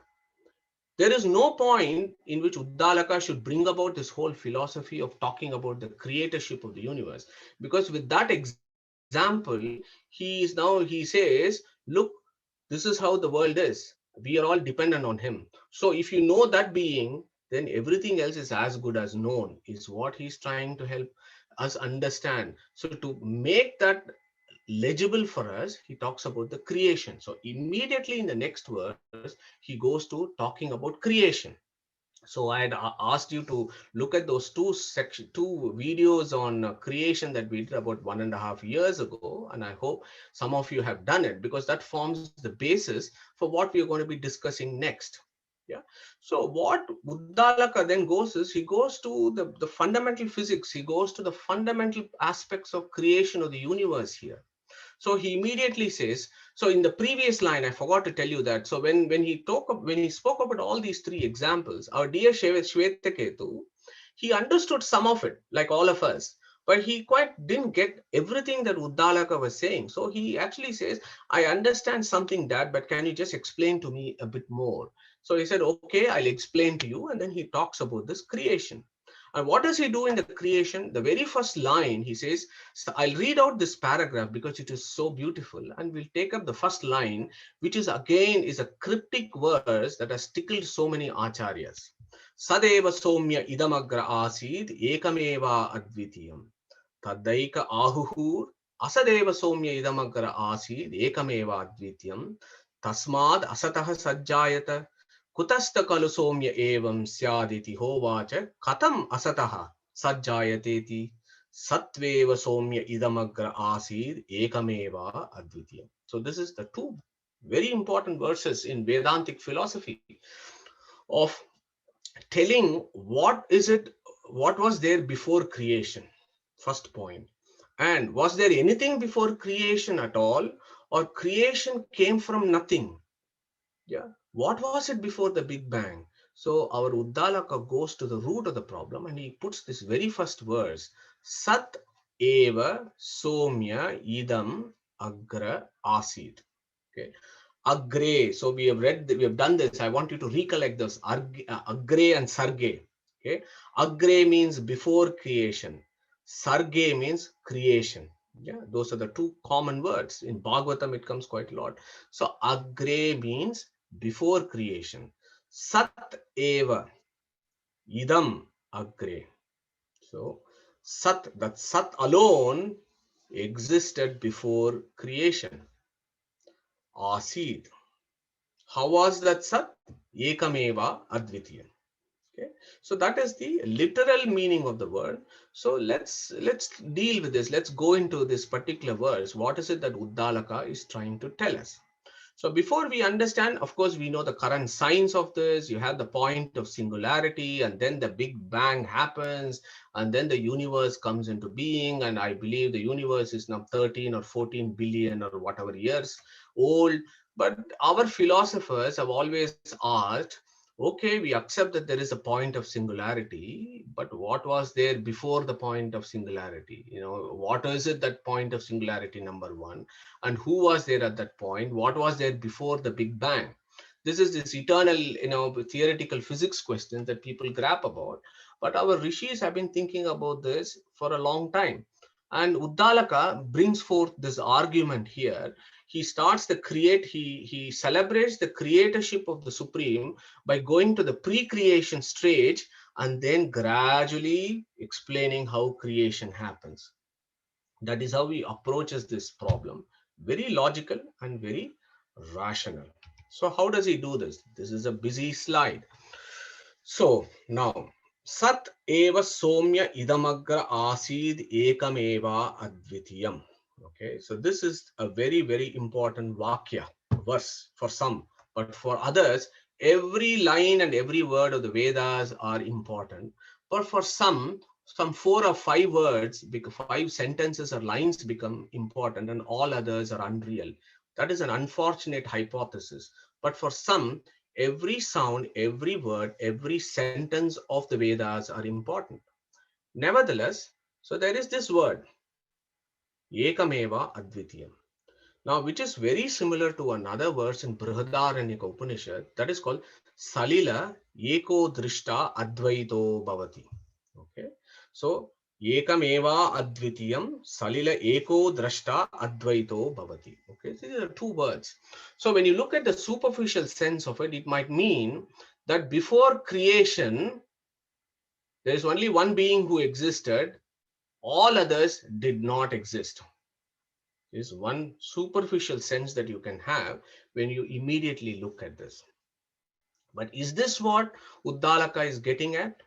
there is no point in which Uddalaka should bring about this whole philosophy of talking about the creatorship of the universe. Because with that example, he says, look, this is how the world is. We are all dependent on him. So if you know that being, then everything else is as good as known, is what he's trying to help us understand. So to make that legible for us, he talks about the creation. So immediately in the next verse, he goes to talking about creation. So I had asked you to look at those two videos on creation that we did about 1.5 years ago, and I hope some of you have done it, because that forms the basis for what we are going to be discussing next. Yeah. So what Uddalaka then goes is, he goes to the fundamental physics, he goes to the fundamental aspects of creation of the universe here. So he immediately says, so in the previous line, I forgot to tell you that. So when he spoke about all these three examples, our dear Shvetaketu, he understood some of it, like all of us, but he quite didn't get everything that Uddalaka was saying. So he actually says, I understand something, Dad, but can you just explain to me a bit more? So he said, okay, I'll explain to you. And then he talks about this creation. And what does he do in the creation? The very first line, he says, so I'll read out this paragraph because it is so beautiful, and we'll take up the first line, which is again is a cryptic verse that has tickled so many acharyas. Sadeva somya idamagra asid ekameva advitiyam tadaika ahuhur asadeva somya idamagra asid ekameva advitiyam tasmad asatah sajjayata kutasta kalu somya evam syaditi hovacha katam asatah sajjayateti satveva somya idamagra asid ekameva advitiyam. So this is the two very important verses in Vedantic philosophy of telling what was there before creation. First point. And was there anything before creation at all, or creation came from nothing? Yeah. What was it before the Big Bang? So our Uddalaka goes to the root of the problem, and he puts this very first verse, Sat eva somya idam agra asid. Okay. Agre. So we have done this. I want you to recollect this. Agre and Sarge. Okay. Agre means before creation. Sarge means creation. Yeah, those are the two common words. In Bhagavatam, it comes quite a lot. So agre means before creation. Sat eva, idam agre. So Sat, that Sat alone existed before creation. Asid. How was that Sat? Ekameva Advitiyam. Okay, so that is the literal meaning of the word. So let's deal with this. Let's go into this particular verse. What is it that Uddalaka is trying to tell us? So before we understand, of course, we know the current science of this. You have the point of singularity, and then the Big Bang happens, and then the universe comes into being. And I believe the universe is now 13 or 14 billion or whatever years old. But our philosophers have always asked, okay, we accept that there is a point of singularity, but what was there before the point of singularity? What is it, that point of singularity, number one? And who was there at that point? What was there before the Big Bang? This is this eternal, theoretical physics question that people grab about. But our rishis have been thinking about this for a long time. And Uddalaka brings forth this argument here. He starts the he celebrates the creatorship of the Supreme by going to the pre-creation stage and then gradually explaining how creation happens. That is how he approaches this problem. Very logical and very rational. So how does he do this? This is a busy slide. So now, Sat eva somya idamagra asid ekameva advitiyam. Okay, so this is a very, very important vakya, verse for some, but for others, every line and every word of the Vedas are important. But for some 4 or 5 words, because 5 sentences or lines become important and all others are unreal. That is an unfortunate hypothesis. But for some, every sound, every word, every sentence of the Vedas are important. Nevertheless, so there is this word, Ekameva Advitiyam. Now, which is very similar to another verse in Brihadaranyaka Upanishad that is called Salila Eko Drishta Advaito Bhavati. Okay, so Ekameva Advitiyam Salila Eko Drashta Advaito Bhavati. Okay, so these are 2 words. So when you look at the superficial sense of it, it might mean that before creation, there is only one being who existed, all others did not exist. Is one superficial sense that you can have when you immediately look at this. But is this what Uddalaka is getting at?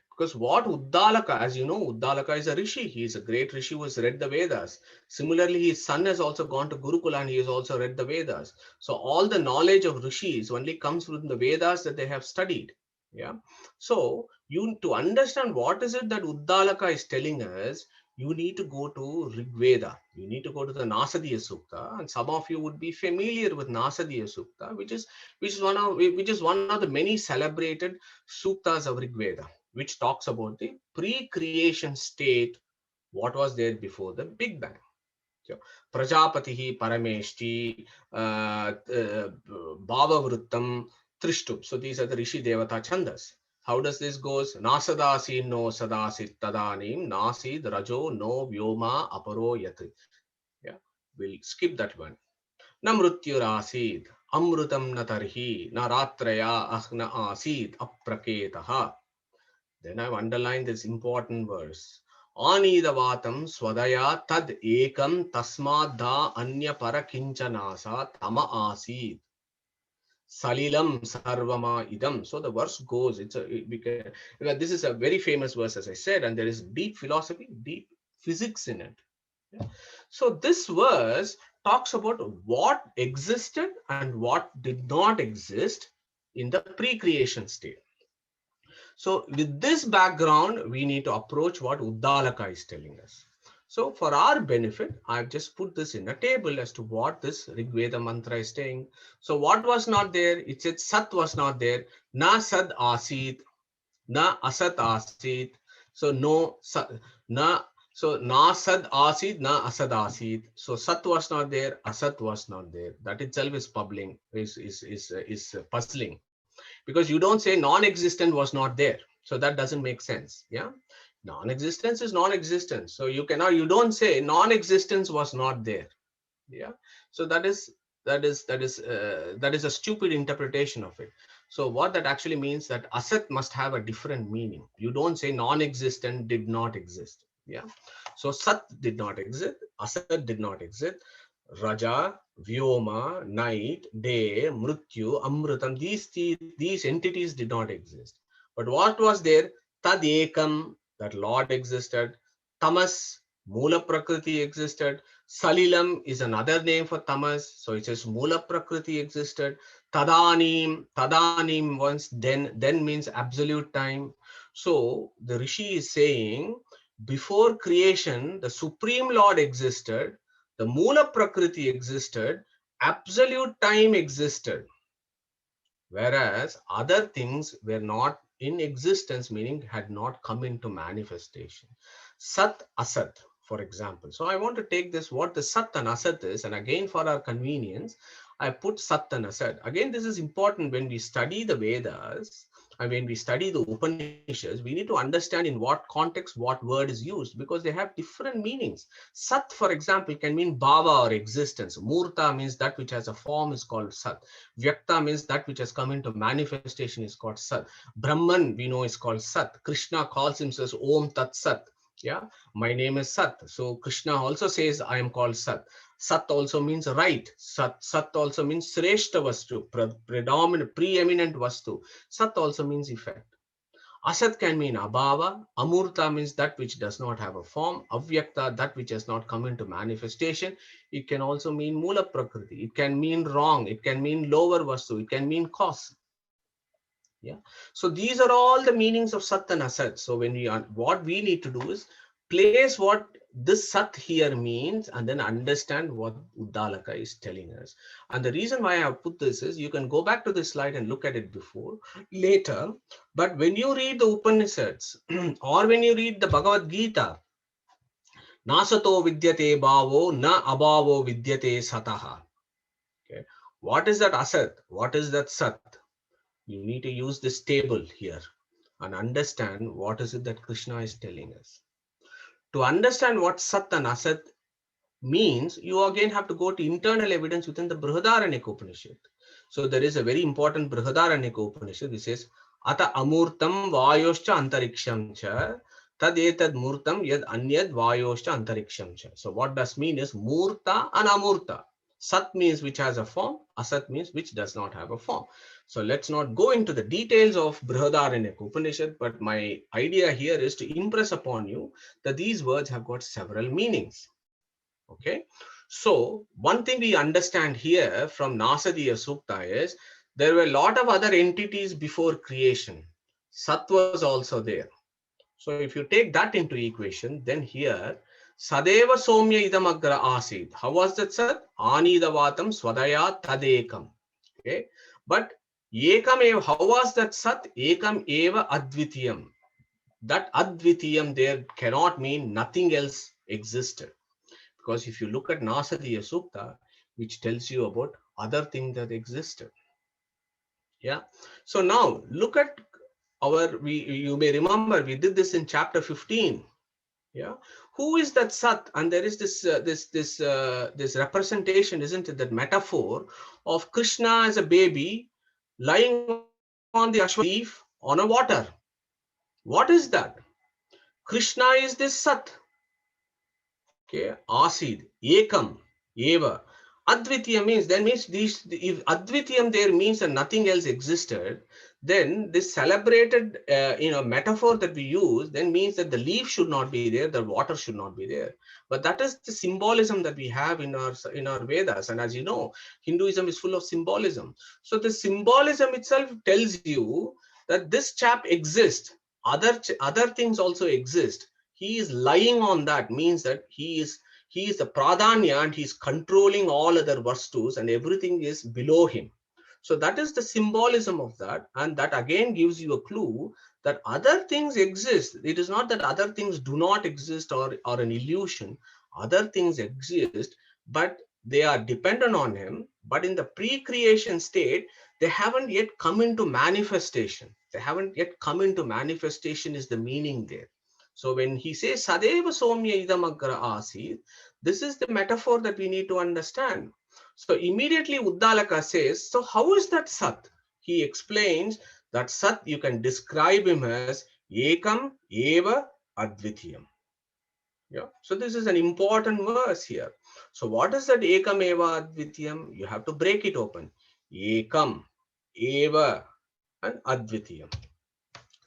Because what Uddalaka, as you know, Uddalaka is a rishi. He is a great rishi who has read the Vedas. Similarly, his son has also gone to Gurukula and he has also read the Vedas. So all the knowledge of rishis only comes from the Vedas that they have studied. Yeah. So you to understand what is it that Uddalaka is telling us, you need to go to Rig Veda. You need to go to the Nasadiya Sukta, and some of you would be familiar with Nasadiya Sukta, which is one of the many celebrated suktas of Rig Veda, which talks about the pre-creation state, what was there before the Big Bang. So, Prajapatihi Parameshti, Bhava Vrittam, Trishtup. So these are the Rishi Devata Chandas. How does this goes? Nasadasi no sadasit tadanim, nasid rajo no vyoma aparo yat. Yeah, we'll skip that one. Na mrutyurasid, amrutam na tarhi, na ratraya ahna asid, apraketaha. Then I've underlined this important verse. Anidavatam swadaya tad ekam tasmadha anya parakinchanasa tama asid. Salilam sarvama idam. So the verse goes, this is a very famous verse, as I said, and there is deep philosophy, deep physics in it. Yeah. So this verse talks about what existed and what did not exist in the pre-creation state. So with this background, we need to approach what Uddalaka is telling us. So for our benefit, I've just put this in a table as to what this Rig Veda mantra is saying. So what was not there? It said Sat was not there. Na Sad Asit, Na Asat Asit. So no na so na Sad Asit, na Asad Asit. So Sat was not there, Asat was not there. That itself is puzzling, because you don't say non-existent was not there. So that doesn't make sense. Yeah. Non-existence is non-existence. So you don't say non-existence was not there. Yeah. So that is a stupid interpretation of it. So what that actually means, that asat must have a different meaning. You don't say non-existent did not exist. Yeah. So sat did not exist, asat did not exist. Raja, Vyoma, night, day, Mrityu, Amritam, these entities did not exist. But what was there? Tad Ekam, that Lord existed. Tamas, Mula Prakriti existed. Salilam is another name for tamas. So it says Mula Prakriti existed. Tadanim once, then means absolute time. So the Rishi is saying, before creation, the Supreme Lord existed, the Mula Prakriti existed, absolute time existed, whereas other things were not in existence, meaning had not come into manifestation. Sat, Asat, for example. So I want to take this, what the Sat and Asat is, and again for our convenience, I put Sat and Asat. Again, this is important when we study the Vedas and when we study the Upanishads, we need to understand in what context what word is used, because they have different meanings. Sat, for example, can mean bhava or existence. Murta means that which has a form is called Sat. Vyakta means that which has come into manifestation is called Sat. Brahman, we know, is called Sat. Krishna calls himself Om Tat Sat. Yeah, my name is Sat. So Krishna also says I am called Sat. Sat also means right. Sat also means Sreshta Vastu, predominant, preeminent Vastu. Sat also means effect. Asat can mean abhava. Amurta means that which does not have a form. Avyakta, that which has not come into manifestation. It can also mean mula prakriti. It can mean wrong. It can mean lower vastu. It can mean cause. Yeah. So these are all the meanings of Sat and Asat. So when we are, what we need to do is place what this Sat here means and then understand what Uddalaka is telling us. And the reason why I have put this is, you can go back to this slide and look at it before, later. But when you read the Upanishads or when you read the Bhagavad Gita, Nasato vidyate bhavo na abhavo vidyate sataha. Okay. What is that Asat? What is that Sat? You need to use this table here and understand what is it that Krishna is telling us. To understand what Sat and Asat means, you again have to go to internal evidence within the Brihadaranyaka Upanishad. So there is a very important Brihadaranyaka Upanishad which says, Ata amurtam vayoscha antariksham cha tad etad murtam yad anyad vayoscha antariksham cha. So what does mean is murta and amurta. Sat means which has a form, Asat means which does not have a form. So let's not go into the details of Brihadaranyaka Upanishad, but my idea here is to impress upon you that these words have got several meanings. Okay, so one thing we understand here from Nasadiya Sukta is there were a lot of other entities before creation. Sat was also there. So if you take that into equation, then here Sadeva Somya Idamagra Asid. How was that, Sat? Anidavatam Swadaya Tadekam. Okay, but Ekam Eva, how was that Sat? Ekam Eva Advitiyam. That Advitiyam there cannot mean nothing else existed. Because if you look at Nasadiya Sukta, which tells you about other things that existed. Yeah. So now look at you may remember we did this in chapter 15. Yeah. Who is that Sat? And there is this representation, isn't it? That metaphor of Krishna as a baby lying on the Ashwagandha leaf on a water. What is that? Krishna is this Sat. Okay, Asid, Ekam, Eva. Advitya means, then means these, if Advityam there means that nothing else existed, then this celebrated metaphor that we use then means that the leaf should not be there, the water should not be there. But that is the symbolism that we have in our Vedas. And as you know, Hinduism is full of symbolism. So the symbolism itself tells you that this chap exists. Other things also exist. He is lying on that, means that he is the pradanya and he's controlling all other vastus and everything is below him. So that is the symbolism of that, and that again gives you a clue that other things exist. It is not that other things do not exist or an illusion. Other things exist, but they are dependent on him. But in the pre-creation state, they haven't yet come into manifestation. They haven't yet come into manifestation is the meaning there. So when he says Sadeva Somya idam agra asid, this is the metaphor that we need to understand. So immediately Uddalaka says, so how is that Sat? He explains that Sat, you can describe him as Ekam Eva Advitiyam. Yeah. So this is an important verse here. So what is that Ekam Eva Advitiyam? You have to break it open. Ekam Eva and Advitiyam.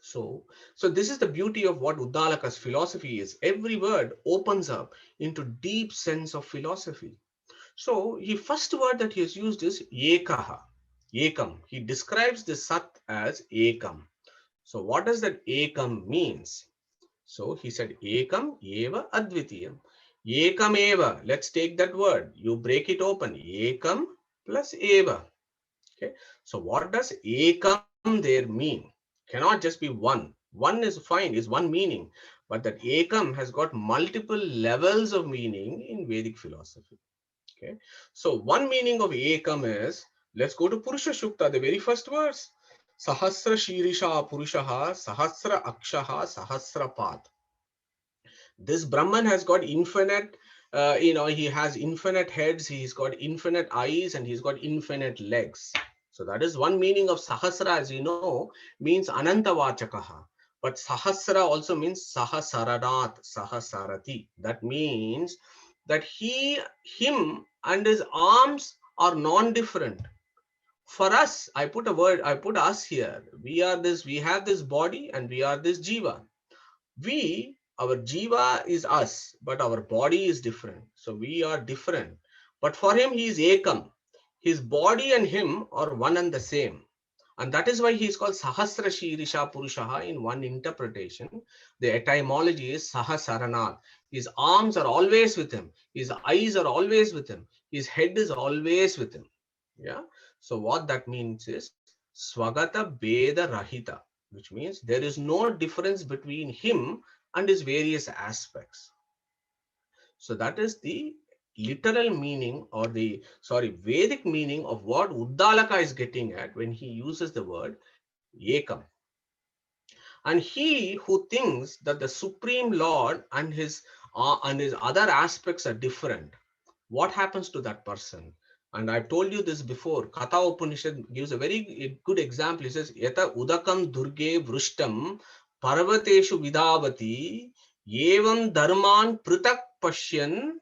So this is the beauty of what Uddalaka's philosophy is. Every word opens up into deep sense of philosophy. So the first word that he has used is Ekaha. Ekam. He describes the Sat as Ekam. So what does that Ekam means? So he said Ekam Eva Advitiyam. Ekam Eva. Let's take that word. You break it open. Ekam plus Eva. Okay. So what does Ekam there mean? Cannot just be one. One is fine, is one meaning. But that Ekam has got multiple levels of meaning in Vedic philosophy. Okay. So one meaning of Ekam is, let's go to Purusha Shukta, the very first verse. Sahasra Shirisha Purushaha Sahasra Akshaha Sahasra Path. This Brahman has got infinite, he has infinite heads, he's got infinite eyes, and he's got infinite legs. So that is one meaning of Sahasra, as you know, means Ananta Vachakaha. But Sahasra also means Sahasaranat, Sahasarati. That means that him and his arms are non-different. For us, I put us here. We have this body and we are this jiva. Our jiva is us, but our body is different. So we are different. But for him, he is ekam. His body and him are one and the same. And that is why he is called Sahasra Shirisha Purushaha in one interpretation. The etymology is Sahasaranat. His arms are always with him. His eyes are always with him. His head is always with him. Yeah. So what that means is Swagata Veda Rahita, which means there is no difference between him and his various aspects. So that is the literal meaning, or the Vedic meaning of what Uddalaka is getting at when he uses the word Ekam. And he who thinks that the Supreme Lord and his other aspects are different, what happens to that person? And I've told you this before. Katha Upanishad gives a very good example. It says, Yata udakam durge vrishtam parvateshu vidavati yevam dharman pritak pashyan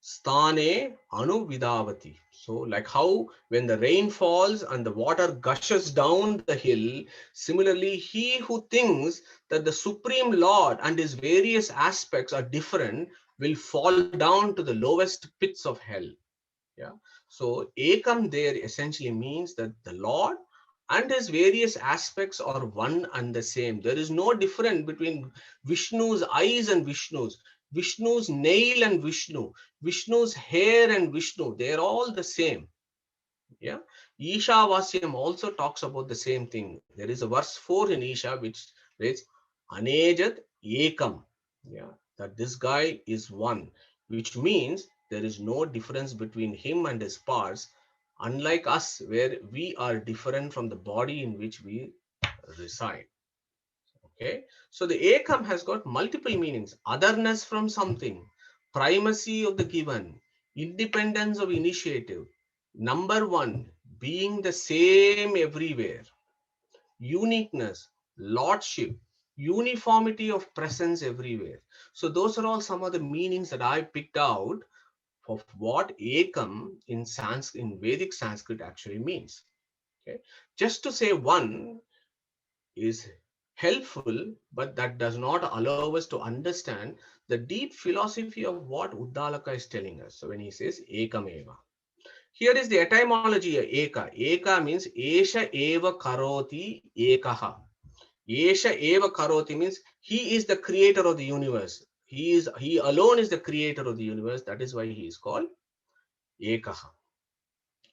Stane Anu Vidavati. So, like how when the rain falls and the water gushes down the hill, similarly, he who thinks that the Supreme Lord and his various aspects are different will fall down to the lowest pits of hell. Yeah. So, Ekam there essentially means that the Lord and his various aspects are one and the same. There is no difference between Vishnu's eyes and Vishnu's nail and Vishnu's hair and Vishnu. They're all the same. Yeah. Isha Vasyam also talks about the same thing. There is a verse 4 in Isha which reads Anejat Ekam. Yeah. That this guy is one, which means there is no difference between him and his parts, unlike us, where we are different from the body in which we reside. Okay. So the Ekam has got multiple meanings. Otherness from something, primacy of the given, independence of initiative, number one, being the same everywhere, uniqueness, lordship, uniformity of presence everywhere. So those are all some of the meanings that I picked out of what Ekam in Vedic Sanskrit actually means. Okay. Just to say one is helpful, but that does not allow us to understand the deep philosophy of what Uddalaka is telling us. So when he says Ekameva, here is the etymology of Eka. Eka means Esha Eva Karoti Ekaha. Esha Eva Karoti means he is the creator of the universe. He alone is the creator of the universe. That is why he is called Ekaha.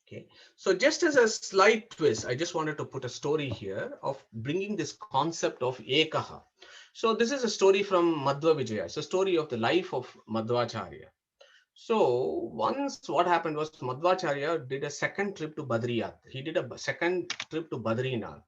Okay. So just as a slight twist, I just wanted to put a story here of bringing this concept of Ekaha. So this is a story from Madhva Vijaya. It's a story of the life of Madhvacharya. So once what happened was Madhvacharya did a second trip to Badrinath. He did a second trip to Badrinath.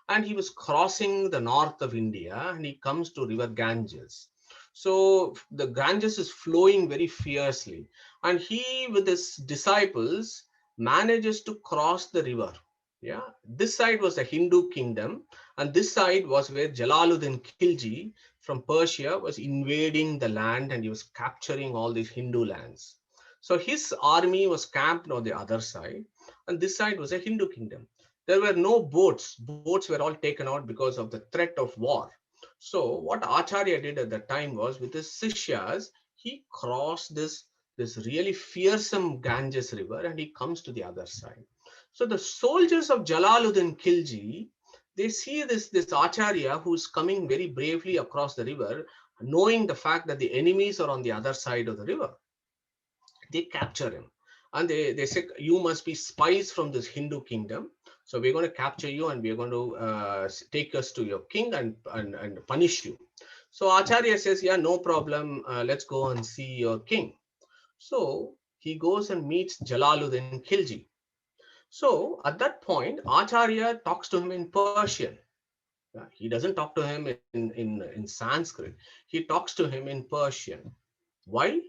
and he was crossing the north of India, and he comes to river Ganges. So the Ganges is flowing very fiercely, and he with his disciples manages to cross the river. Yeah, this side was the Hindu kingdom, and this side was where Jalaluddin Khilji from Persia was invading the land, and he was capturing all these Hindu lands. So his army was camped on the other side, and this side was a Hindu kingdom. There were no boats. Boats were all taken out because of the threat of war. So what Acharya did at that time was, with his Sishyas, he crossed this really fearsome Ganges river, and he comes to the other side. So the soldiers of Jalaluddin Khilji, they see this Acharya who's coming very bravely across the river, knowing the fact that the enemies are on the other side of the river. They capture him, and they say, you must be spies from this Hindu kingdom, so we're going to capture you, and we're going to take us to your king, and punish you. So Acharya says, yeah, no problem, let's go and see your king. So he goes and meets Jalaluddin Khilji. So at that point, Acharya talks to him in Persian. Yeah, he doesn't talk to him in Sanskrit. He talks to him in Persian. Why?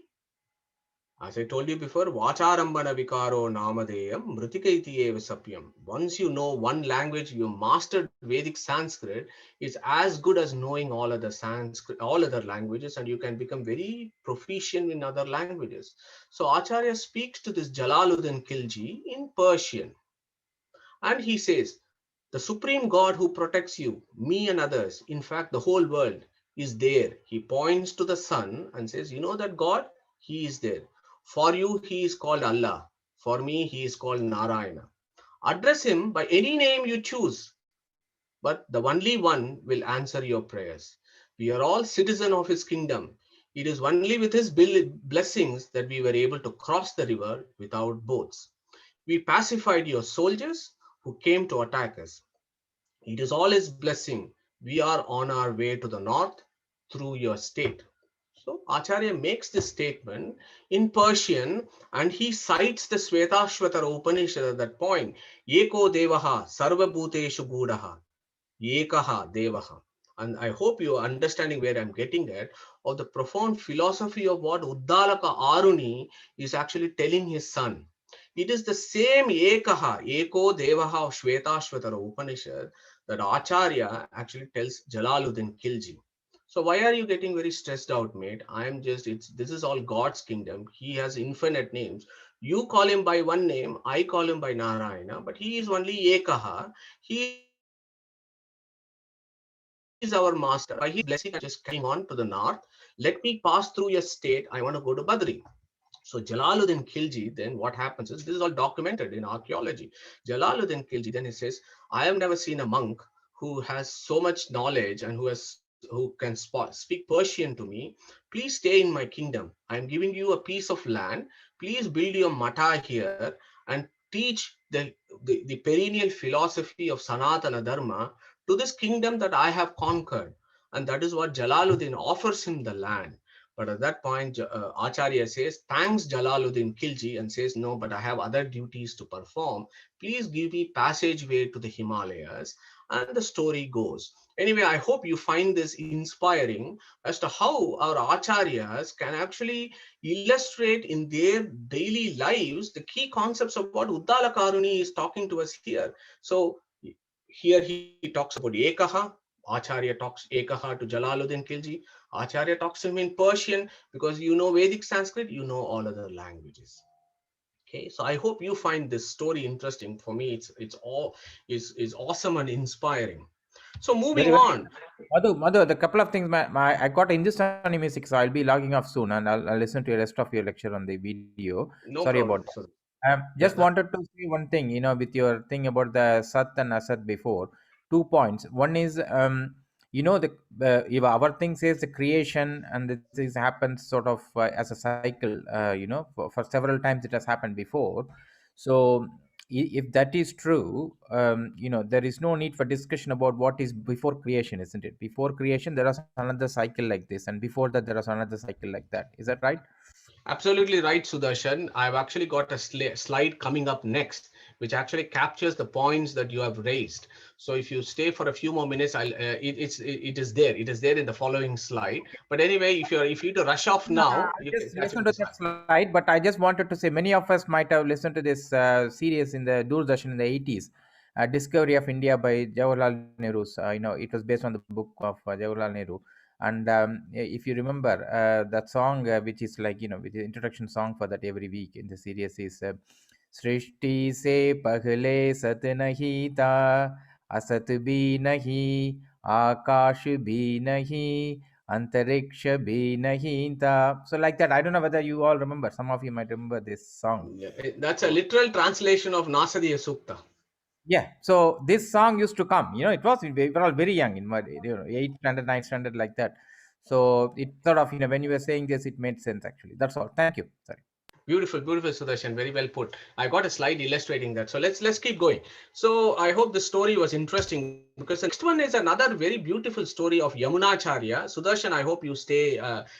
As I told you before, Vacharambana Vikaro Namadeyam Mritikaiti Eva Sapyam. Once you know one language, you mastered Vedic Sanskrit, it's as good as knowing all other Sanskrit, all other languages, and you can become very proficient in other languages. So Acharya speaks to this Jalaluddin Khilji in Persian, and he says, the supreme God who protects you, me and others, in fact, the whole world, is there. He points to the sun and says, you know that God? He is there. For you, he is called Allah. For me, he is called Narayana. Address him by any name you choose, but the only one will answer your prayers. We are all citizens of his kingdom. It is only with his blessings that we were able to cross the river without boats. We pacified your soldiers who came to attack us. It is all his blessing. We are on our way to the north through your state. So Acharya makes this statement in Persian, and he cites the Shvetaketu Upanishad at that point. Eko devaha sarva bhuteshu gudaha. Ekaha devaha. And I hope you are understanding where I'm getting at, of the profound philosophy of what Uddalaka Aruni is actually telling his son. It is the same Ekaha, Eko Devaha of Shvetaketu Upanishad, that Acharya actually tells Jalaluddin Khilji. So why are you getting very stressed out, mate? I am just, this is all God's kingdom. He has infinite names. You call him by one name, I call him by Narayana, but he is only Ekaha. He is our master. By his blessing, I'm just carrying on to the north. Let me pass through your state. I want to go to Badri. So Jalaluddin Khilji, then what happens is, this is all documented in archaeology. Jalaluddin Khilji, then he says, I have never seen a monk who has so much knowledge and who can speak Persian to me. Please stay in my kingdom. I am giving you a piece of land. Please build your mata here and teach the perennial philosophy of Sanatana Dharma to this kingdom that I have conquered. And that is what Jalaluddin offers him the land. But at that point, Acharya says, thanks Jalaluddin Khilji, and says, no, but I have other duties to perform. Please give me passageway to the Himalayas. And the story goes. Anyway, I hope you find this inspiring as to how our Acharyas can actually illustrate in their daily lives the key concepts of what Uddalakaruni is talking to us here. So here he talks about Ekaha. Acharya talks Ekaha to Jalaluddin Khilji. Acharya talks to him in Persian, because you know Vedic Sanskrit, you know all other languages. Okay, so I hope you find this story interesting. For me, it's all is awesome and inspiring. So Very, moving very. on. Madhu, the couple of things. I got Hindustani music, so I'll be logging off soon, and I'll listen to the rest of your lecture on the video. No Sorry about problem. that. So yeah, Just wanted to say one thing, with your thing about the Sat and Asat before. 2 points. One is, the if our thing says the creation, and this happens sort of as a cycle. For several times it has happened before. So if that is true, there is no need for discussion about what is before creation, isn't it? Before creation there was another cycle like this, and before that there was another cycle like that. Is that right? absolutely right, Sudarshan. I've actually got a slide coming up next, which actually captures the points that you have raised. So if you stay for a few more minutes, it is there. It is there in the following slide. But anyway, if you to rush off No, now, I you can just catch up listened with the to slide. that slide, but I just wanted to say many of us might have listened to this series in the Doordarshan in the 80s, Discovery of India by Jawaharlal Nehru. It was based on the book of Jawaharlal Nehru. And if you remember, that song, which is like, with the introduction song for that every week in the series is Srishti se pahle sat nahi tha, asat bhi nahi, akash bhi nahi, Antariksha bhi nahi tha. So like that. I don't know whether you all remember. Some of you might remember this song. Yeah, that's a So literal translation of Nasadiya Sukta. yeah. So this song used to come. We were all very young in my, 8th standard, 9th standard, like that. So it sort of, when you were saying this, it made sense actually. That's all. Thank you. Sorry. Beautiful, beautiful, Sudarshan. Very well put. I got a slide illustrating that. So let's keep going. So I hope the story was interesting, because the next one is another very beautiful story of Yamunacharya. Sudarshan, I hope you stay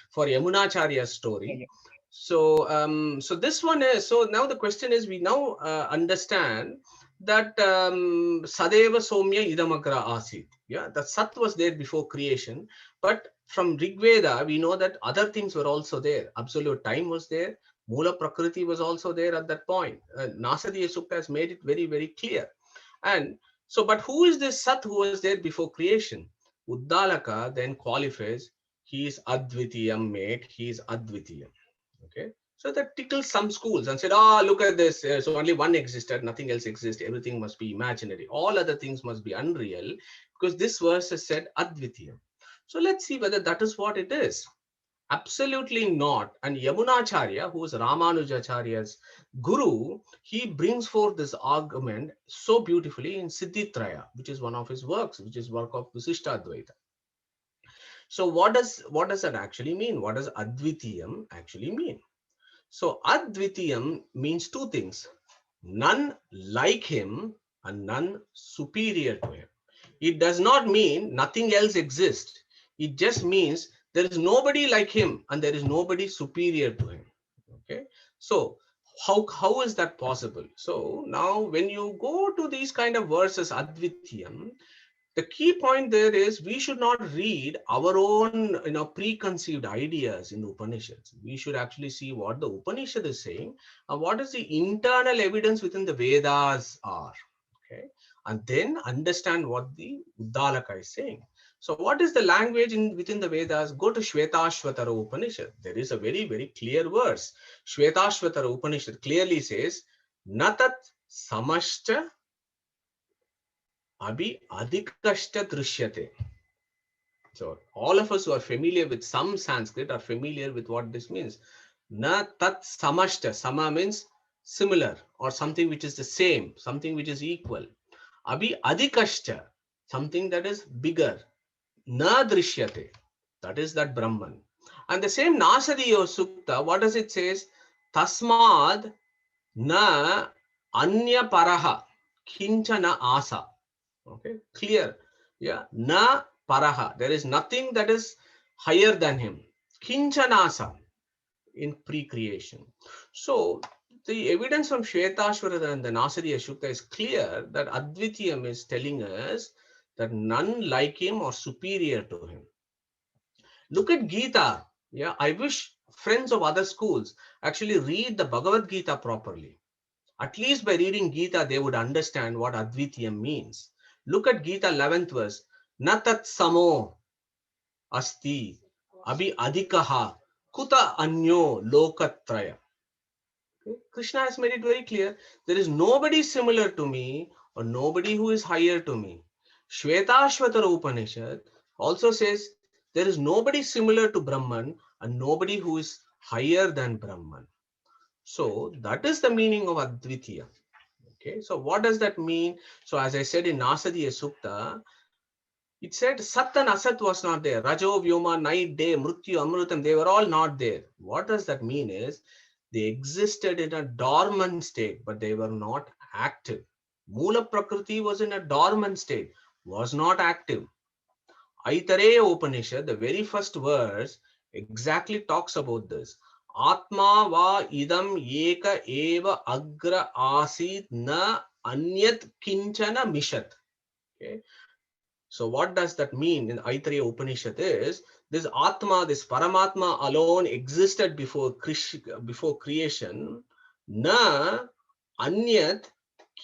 for Yamunacharya's Yeah, story. yeah. So this one is, so now the question is, we now understand that Sadeva Somya Idamagra Asit. Yeah, the Sat was there before creation, but from Rig Veda we know that other things were also there. Absolute time was there. Mula Prakriti was also there at that point. Nasadiya Sukta has made it very, very clear. And so, but who is this Sat who was there before creation? Uddalaka then qualifies, he is Advitiyam, mate, he is Advitiyam. Okay. So that tickles some schools and said, oh, look at this. So only one existed, nothing else exists. Everything must be imaginary. All other things must be unreal, because this verse has said Advitiyam. So let's see whether that is what it is. Absolutely not. And Yamunacharya, who is Ramanujacharya's guru, he brings forth this argument so beautifully in Siddhitraya, which is one of his works, which is work of Visishtadvaita. So what does that actually mean? What does Advitiyam actually mean? So Advitiyam means two things: none like him and none superior to him. It does not mean nothing else exists. It just means there is nobody like him and there is nobody superior to him. Okay. So how is that possible? So now when you go to these kind of verses, Advitiyam, the key point there is we should not read our own preconceived ideas in the Upanishads. We should actually see what the Upanishad is saying and what is the internal evidence within the Vedas are. Okay. And then understand what the Uddalaka is saying. So what is the language within the Vedas? Go to Shvetashvatara Upanishad. There is a very, very clear verse. Shvetashvatara Upanishad clearly says, Natat samashcha abhi adhikashta drishyate. So all of us who are familiar with some Sanskrit are familiar with what this means. Na tat samashta. Sama means similar or something which is the same, something which is equal. Abhi adhikashta, something that is bigger. Na drishyate, that is that Brahman. And the same Nasadiya Sukta, what does it say? Tasmad na anya paraha kinchana asa. Okay, clear. Yeah, na paraha. There is nothing that is higher than him. Kinchanasa in pre-creation. So the evidence from Shvetashvara and the Nasadiya Sukta is clear that Advitiyam is telling us that none like him or superior to him. Look at Gita. Yeah, I wish friends of other schools actually read the Bhagavad Gita properly. At least by reading Gita, they would understand what Advitiyam means. Look at Gita 11th verse. Natat samo asti abhi adhikaha kuta anyo lokatraya. Okay? Krishna has made it very clear. There is nobody similar to me or nobody who is higher to me. Shvetashvatara Upanishad also says there is nobody similar to Brahman and nobody who is higher than Brahman. So that is the meaning of Advitiya. Okay, so what does that mean? So as I said in Nasadiya Sukta, it said Sat and Asat was not there. Rajo, Vyoma, night, day, Mrityu, Amrutam, they were all not there. What does that mean is they existed in a dormant state, but they were not active. Mula Prakriti was in a dormant state, was not active. Aitareya Upanishad, the very first verse, exactly talks about this. Atma va idam eka eva agra asid na anyat kinchana mishat. Okay. So what does that mean in Aitareya Upanishad is this Atma, this Paramatma alone existed before creation. Na anyat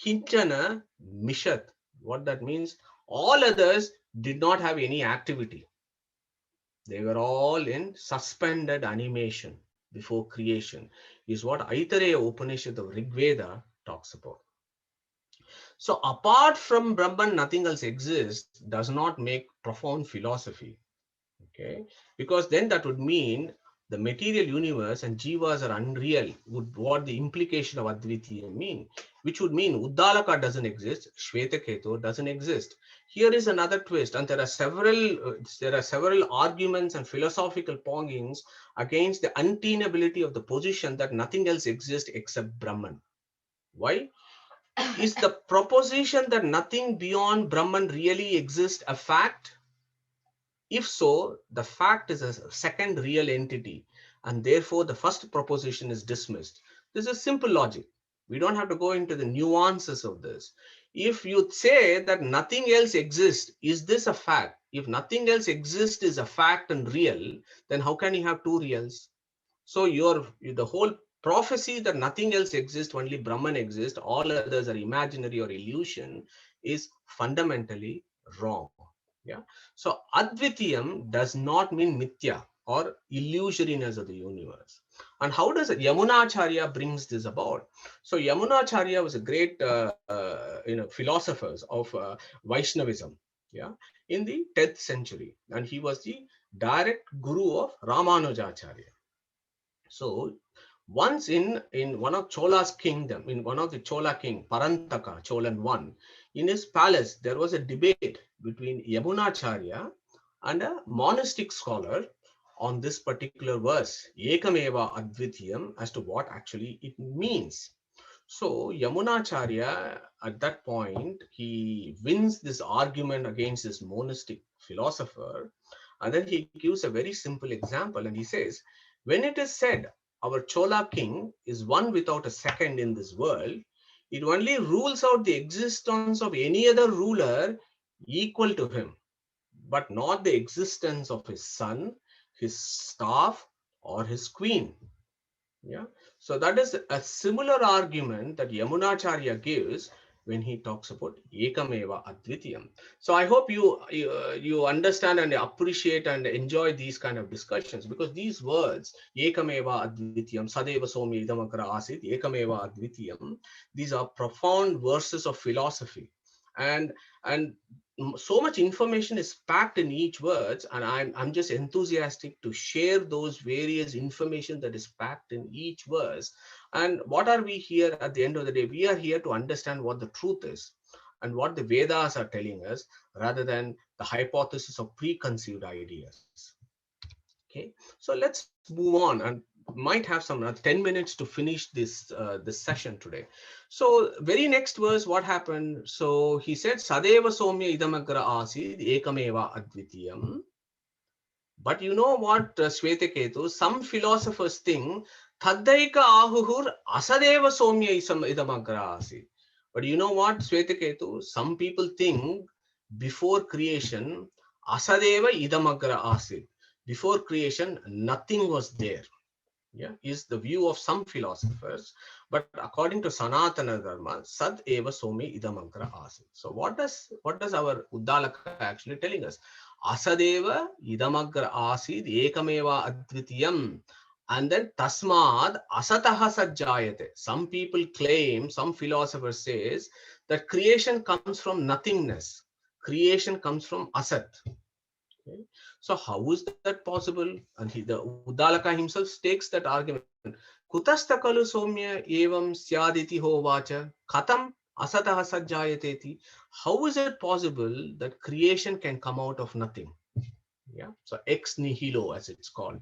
kinchana mishat. What that means? All others did not have any activity. They were all in suspended animation before creation, is what Aitareya Upanishad of Rig Veda talks about. So apart from Brahman, nothing else exists does not make profound philosophy. Okay, because then that would mean the material universe and jivas are unreal. Would what the implication of Advitiya mean? Which would mean Uddalaka doesn't exist, Shvetaketu doesn't exist. Here is another twist, and there are several arguments and philosophical pongings against the untenability of the position that nothing else exists except Brahman. Why? Is the proposition that nothing beyond Brahman really exists a fact? If so, the fact is a second real entity, and therefore the first proposition is dismissed. This is simple logic. We don't have to go into the nuances of this. If you say that nothing else exists, is this a fact? If nothing else exists is a fact and real, then how can you have two reals? So the whole prophecy that nothing else exists, only Brahman exists, all others are imaginary or illusion, is fundamentally wrong. Yeah. So Advitiyam does not mean mithya or illusoriness of the universe. And how does it? Yamunacharya brings this about. So Yamunacharya was a great philosophers of Vaishnavism. Yeah, in the 10th century, and he was the direct guru of Ramanujacharya. So once in one of Chola's kingdom, in one of the Chola king, Parantaka, Cholan I, in his palace, there was a debate between Yamunacharya and a monastic scholar on this particular verse, Ekameva Advitiyam, as to what actually it means. So Yamunacharya, at that point, he wins this argument against this monastic philosopher, and then he gives a very simple example, and he says, when it is said, our Chola king is one without a second in this world, it only rules out the existence of any other ruler equal to him, but not the existence of his son, his staff, or his queen. Yeah. So that is a similar argument that Yamunacharya gives when he talks about Ekameva Advitiyam. So I hope you understand and appreciate and enjoy these kind of discussions, because these words, Ekameva Advitiyam, Sadeva Somi Idamakara Asit, Ekameva Advitiyam, these are profound verses of philosophy. And so much information is packed in each words, and I'm just enthusiastic to share those various information that is packed in each verse. And what are we here at the end of the day? We are here to understand what the truth is and what the Vedas are telling us, rather than the hypothesis of preconceived ideas. Okay, so let's move on, and might have some 10 minutes to finish this session today. So very next verse, what happened? So he said, Sadeva Somya idamagra asid ekameva advitiyam. But you know what, Shvetaketu, some philosophers think Taddaika ahuhur asadeva somya idamagra asid. But you know what, Shvetaketu, some people think before creation asadeva idamagra asid. Before creation, nothing was there. Yeah, is the view of some philosophers. But according to Sanatana Dharma, Sad eva somi idamagra asid. So what does our Uddalaka actually telling us? Asadeva idamagra asid ekameva advitiyam. And then tasmad asataha sajjayate. Some people claim, some philosophers says that creation comes from nothingness. Creation comes from asat. Okay. So how is that possible? And the Uddalaka himself takes that argument. Kutastakalu somya evam syaditi hovacha katam asataha sajjayateti. How is it possible that creation can come out of nothing? Yeah. So ex nihilo, as it's called.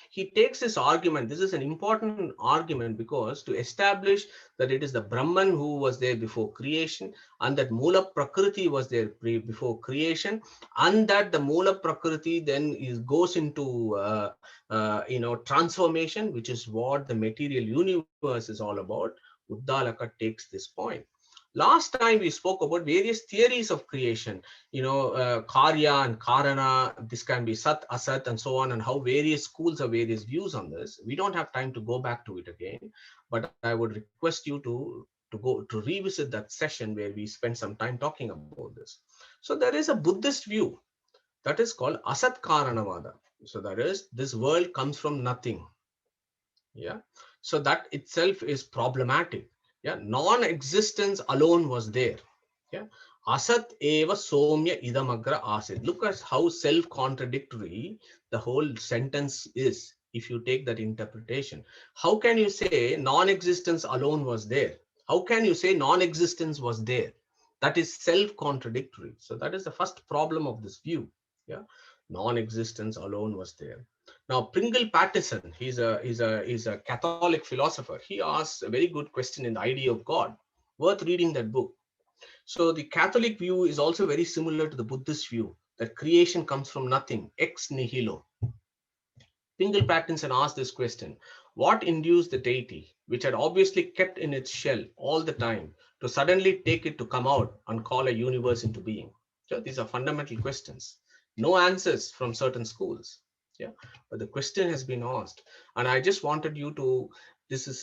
He takes this argument. This is an important argument because to establish that it is the Brahman who was there before creation, and that Mula Prakriti was there before creation, and that the Mula Prakriti then goes into transformation, which is what the material universe is all about. Uddalaka takes this point. Last time we spoke about various theories of creation, karya and karana. This can be sat, asat, and so on, and how various schools have various views on this. We don't have time to go back to it again, but I would request you to revisit that session where we spent some time talking about this. So there is a Buddhist view that is called asat karanavada. So that is, this world comes from nothing. Yeah, so that itself is problematic. Yeah, non-existence alone was there. Yeah, asat eva somya idamagra asid. Look at how self-contradictory the whole sentence is if you take that interpretation. How can you say non-existence alone was there? How can you say non-existence was there? That is self-contradictory. So that is the first problem of this view. Yeah, non-existence alone was there. Now, Pringle Pattison, he's a Catholic philosopher. He asks a very good question in the idea of God. Worth reading that book. So the Catholic view is also very similar to the Buddhist view that creation comes from nothing, ex nihilo. Pringle Pattison asked this question: what induced the deity, which had obviously kept in its shell all the time, to suddenly take it to come out and call a universe into being? So these are fundamental questions. No answers from certain schools. Yeah, but the question has been asked, and I just wanted you to.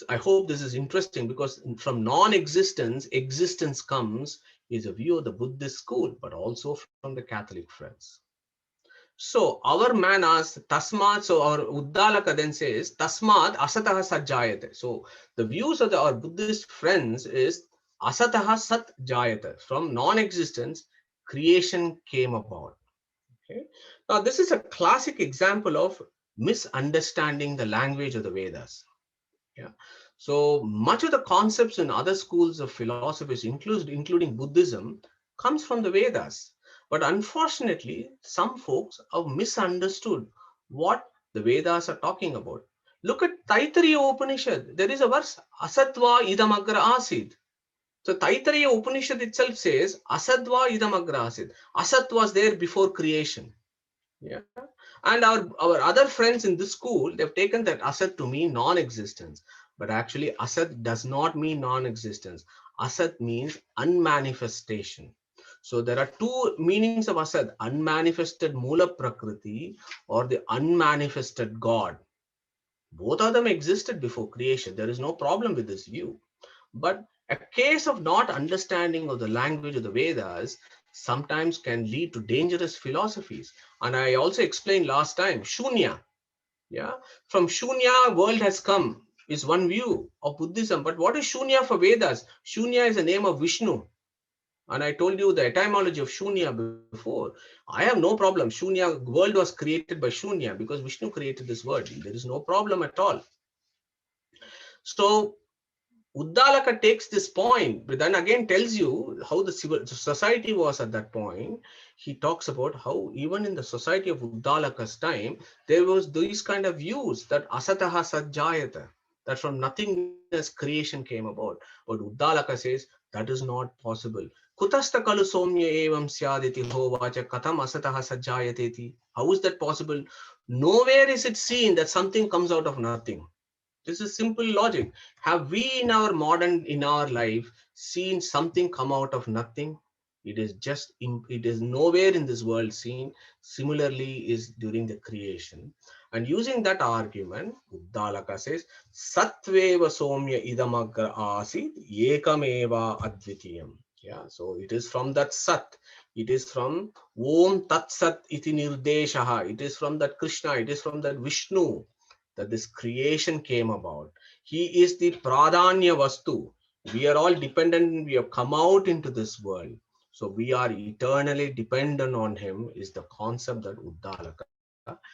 I hope this is interesting because from non-existence, existence comes is a view of the Buddhist school, but also from the Catholic friends. So our man asks Tasmat, so our Uddalaka then says Tasmat Asataha Sajayate. So the views of our Buddhist friends is Asataha Sat Jayate. From non-existence, creation came about. Okay. Now this is a classic example of misunderstanding the language of the Vedas. Yeah. So much of the concepts in other schools of philosophy, including Buddhism, comes from the Vedas. But unfortunately, some folks have misunderstood what the Vedas are talking about. Look at Taittiriya Upanishad. There is a verse, Asatva idamagra asid. So Taittiriya Upanishad itself says, Asadva idamagra asid. Asat was there before creation. Yeah. And our other friends in this school, they've taken that asat to mean non-existence. But actually, asat does not mean non-existence. Asat means unmanifestation. So there are two meanings of asat: unmanifested Mula Prakriti or the unmanifested God. Both of them existed before creation. There is no problem with this view. But a case of not understanding of the language of the Vedas sometimes can lead to dangerous philosophies. And I also explained last time, Shunya. Yeah, from Shunya, world has come is one view of Buddhism. But what is Shunya for Vedas? Shunya is the name of Vishnu. And I told you the etymology of Shunya before. I have no problem. Shunya, world was created by Shunya because Vishnu created this world. There is no problem at all. So Uddalaka takes this point, but then again tells you how the civil society was at that point. He talks about how even in the society of Uddalaka's time, there was these kind of views that asataha sajjayata, that from nothingness creation came about. But Uddalaka says that is not possible. Kutasta kalu somya evam syaditi hovacha katam asataha sajjayateti. How is that possible? Nowhere is it seen that something comes out of nothing. This is simple logic. Have we in our life seen something come out of nothing? It is nowhere in this world seen. Similarly is during the creation. And using that argument, Uddalaka says, Satveva somya idamagra asid ekameva advitiyam. Yeah, so it is from that Sat. It is from Om Tat Sat iti nirdeshaha. It is from that Krishna. It is from that Vishnu that this creation came about. He is the pradanya vastu. We are all dependent. We have come out into this world. So we are eternally dependent on him is the concept that Uddalaka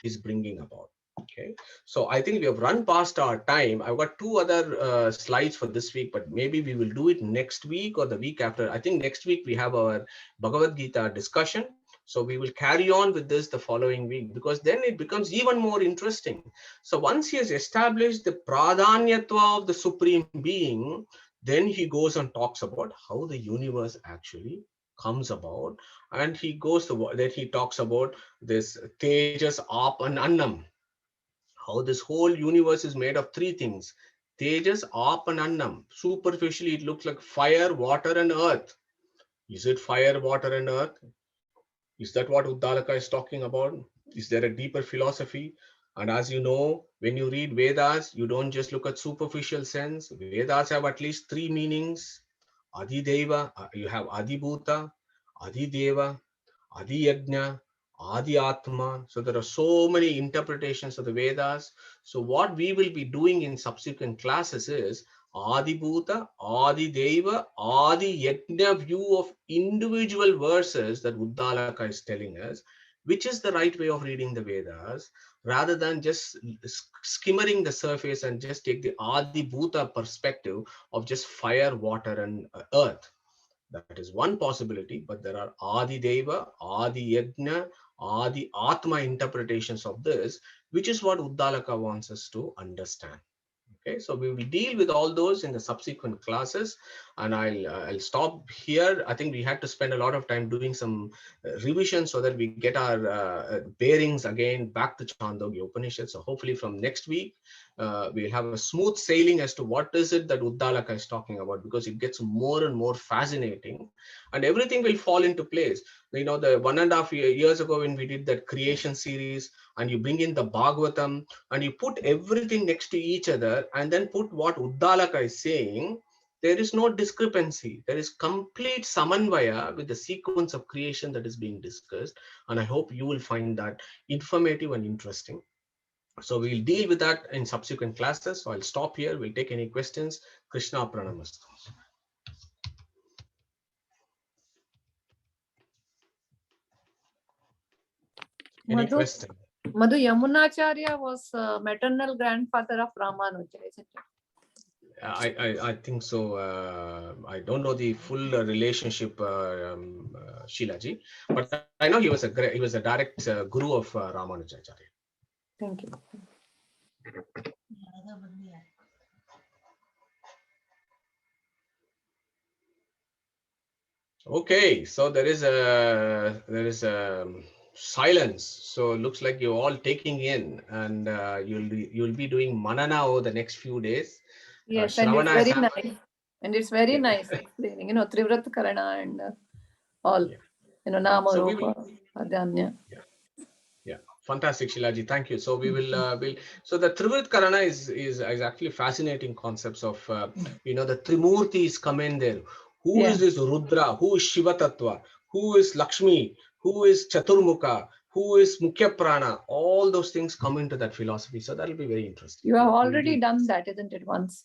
is bringing about. Okay. So I think we have run past our time. I've got two other slides for this week, but maybe we will do it next week or the week after. I think next week we have our Bhagavad Gita discussion. So we will carry on with this the following week, because then it becomes even more interesting. So once he has established the pradhanyatva of the supreme being, then he goes and talks about how the universe actually comes about, and he goes to that he talks about this tejas, ap, and annam, how this whole universe is made of three things: tejas, ap, and annam. Superficially it looks like fire, water, and earth. Is it fire, water, and earth? Is that what Uddalaka is talking about? Is there a deeper philosophy? And as you know, when you read Vedas, you don't just look at superficial sense. Vedas have at least three meanings. Adi Deva, you have Adi Bhuta, Adi Deva, Adi Yajna, Adi Atma. So there are so many interpretations of the Vedas. So what we will be doing in subsequent classes is Adi Bhuta, Adi Deva, Adi Yajna view of individual verses that Uddalaka is telling us, which is the right way of reading the Vedas, rather than just skimming the surface and just take the Adi Bhuta perspective of just fire, water, and earth. That is one possibility, but there are Adi Deva, Adi Yajna, Adi Atma interpretations of this, which is what Uddalaka wants us to understand. Okay, so we will deal with all those in the subsequent classes, and I'll stop here. I think we had to spend a lot of time doing some revision so that we get our bearings again back to Chandogya Upanishad. So hopefully from next week, we'll have a smooth sailing as to what is it that Uddalaka is talking about, because it gets more and more fascinating, and everything will fall into place. You know, the 1.5 years ago when we did that creation series, and you bring in the Bhagavatam, and you put everything next to each other, and then put what Uddalaka is saying, there is no discrepancy. There is complete samanvaya with the sequence of creation that is being discussed. And I hope you will find that informative and interesting. So we'll deal with that in subsequent classes. So I'll stop here. We'll take any questions. Krishna Pranamastu. Any question? Madhu, Yamunacharya was maternal grandfather of Ramanuja, isn't it? I think so. I don't know the full relationship, Sheilaji, but I know he was a direct guru of Ramanujacharya. Thank you. Okay, so there is a silence. So it looks like you're all taking in, and you'll be doing manana over the next few days. Yes, and it's very nice. And it's very nice explaining, Trivrat Karana and all, Nama, So Rupa, Adhyanya. Yeah, fantastic, Shilaji. Thank you. So we will so the Trivrit Karana is actually fascinating concepts of the Trimurtis come in there. Who is this Rudra? Who is Shiva Tattva? Who is Lakshmi? Who is Chaturmukha? Who is Mukhya Prana? All those things come into that philosophy. So that'll be very interesting. You have already done that, isn't it, once?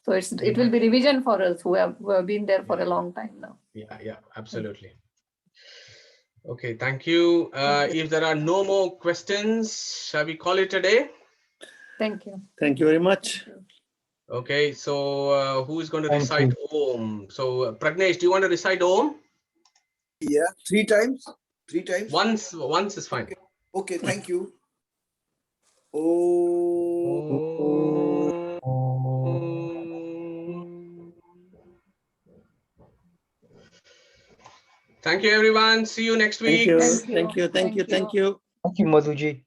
So it will be revision for us who have been there for a long time now. Yeah, absolutely. Okay, thank you. If there are no more questions, shall we call it a day? Thank you. Thank you very much. Okay, so who is going to recite Om? So Pragnesh, do you want to recite Om? Yeah, three times. Once is fine. Okay, thank you. Thank you, everyone. See you next week. Thank you, Madhuji.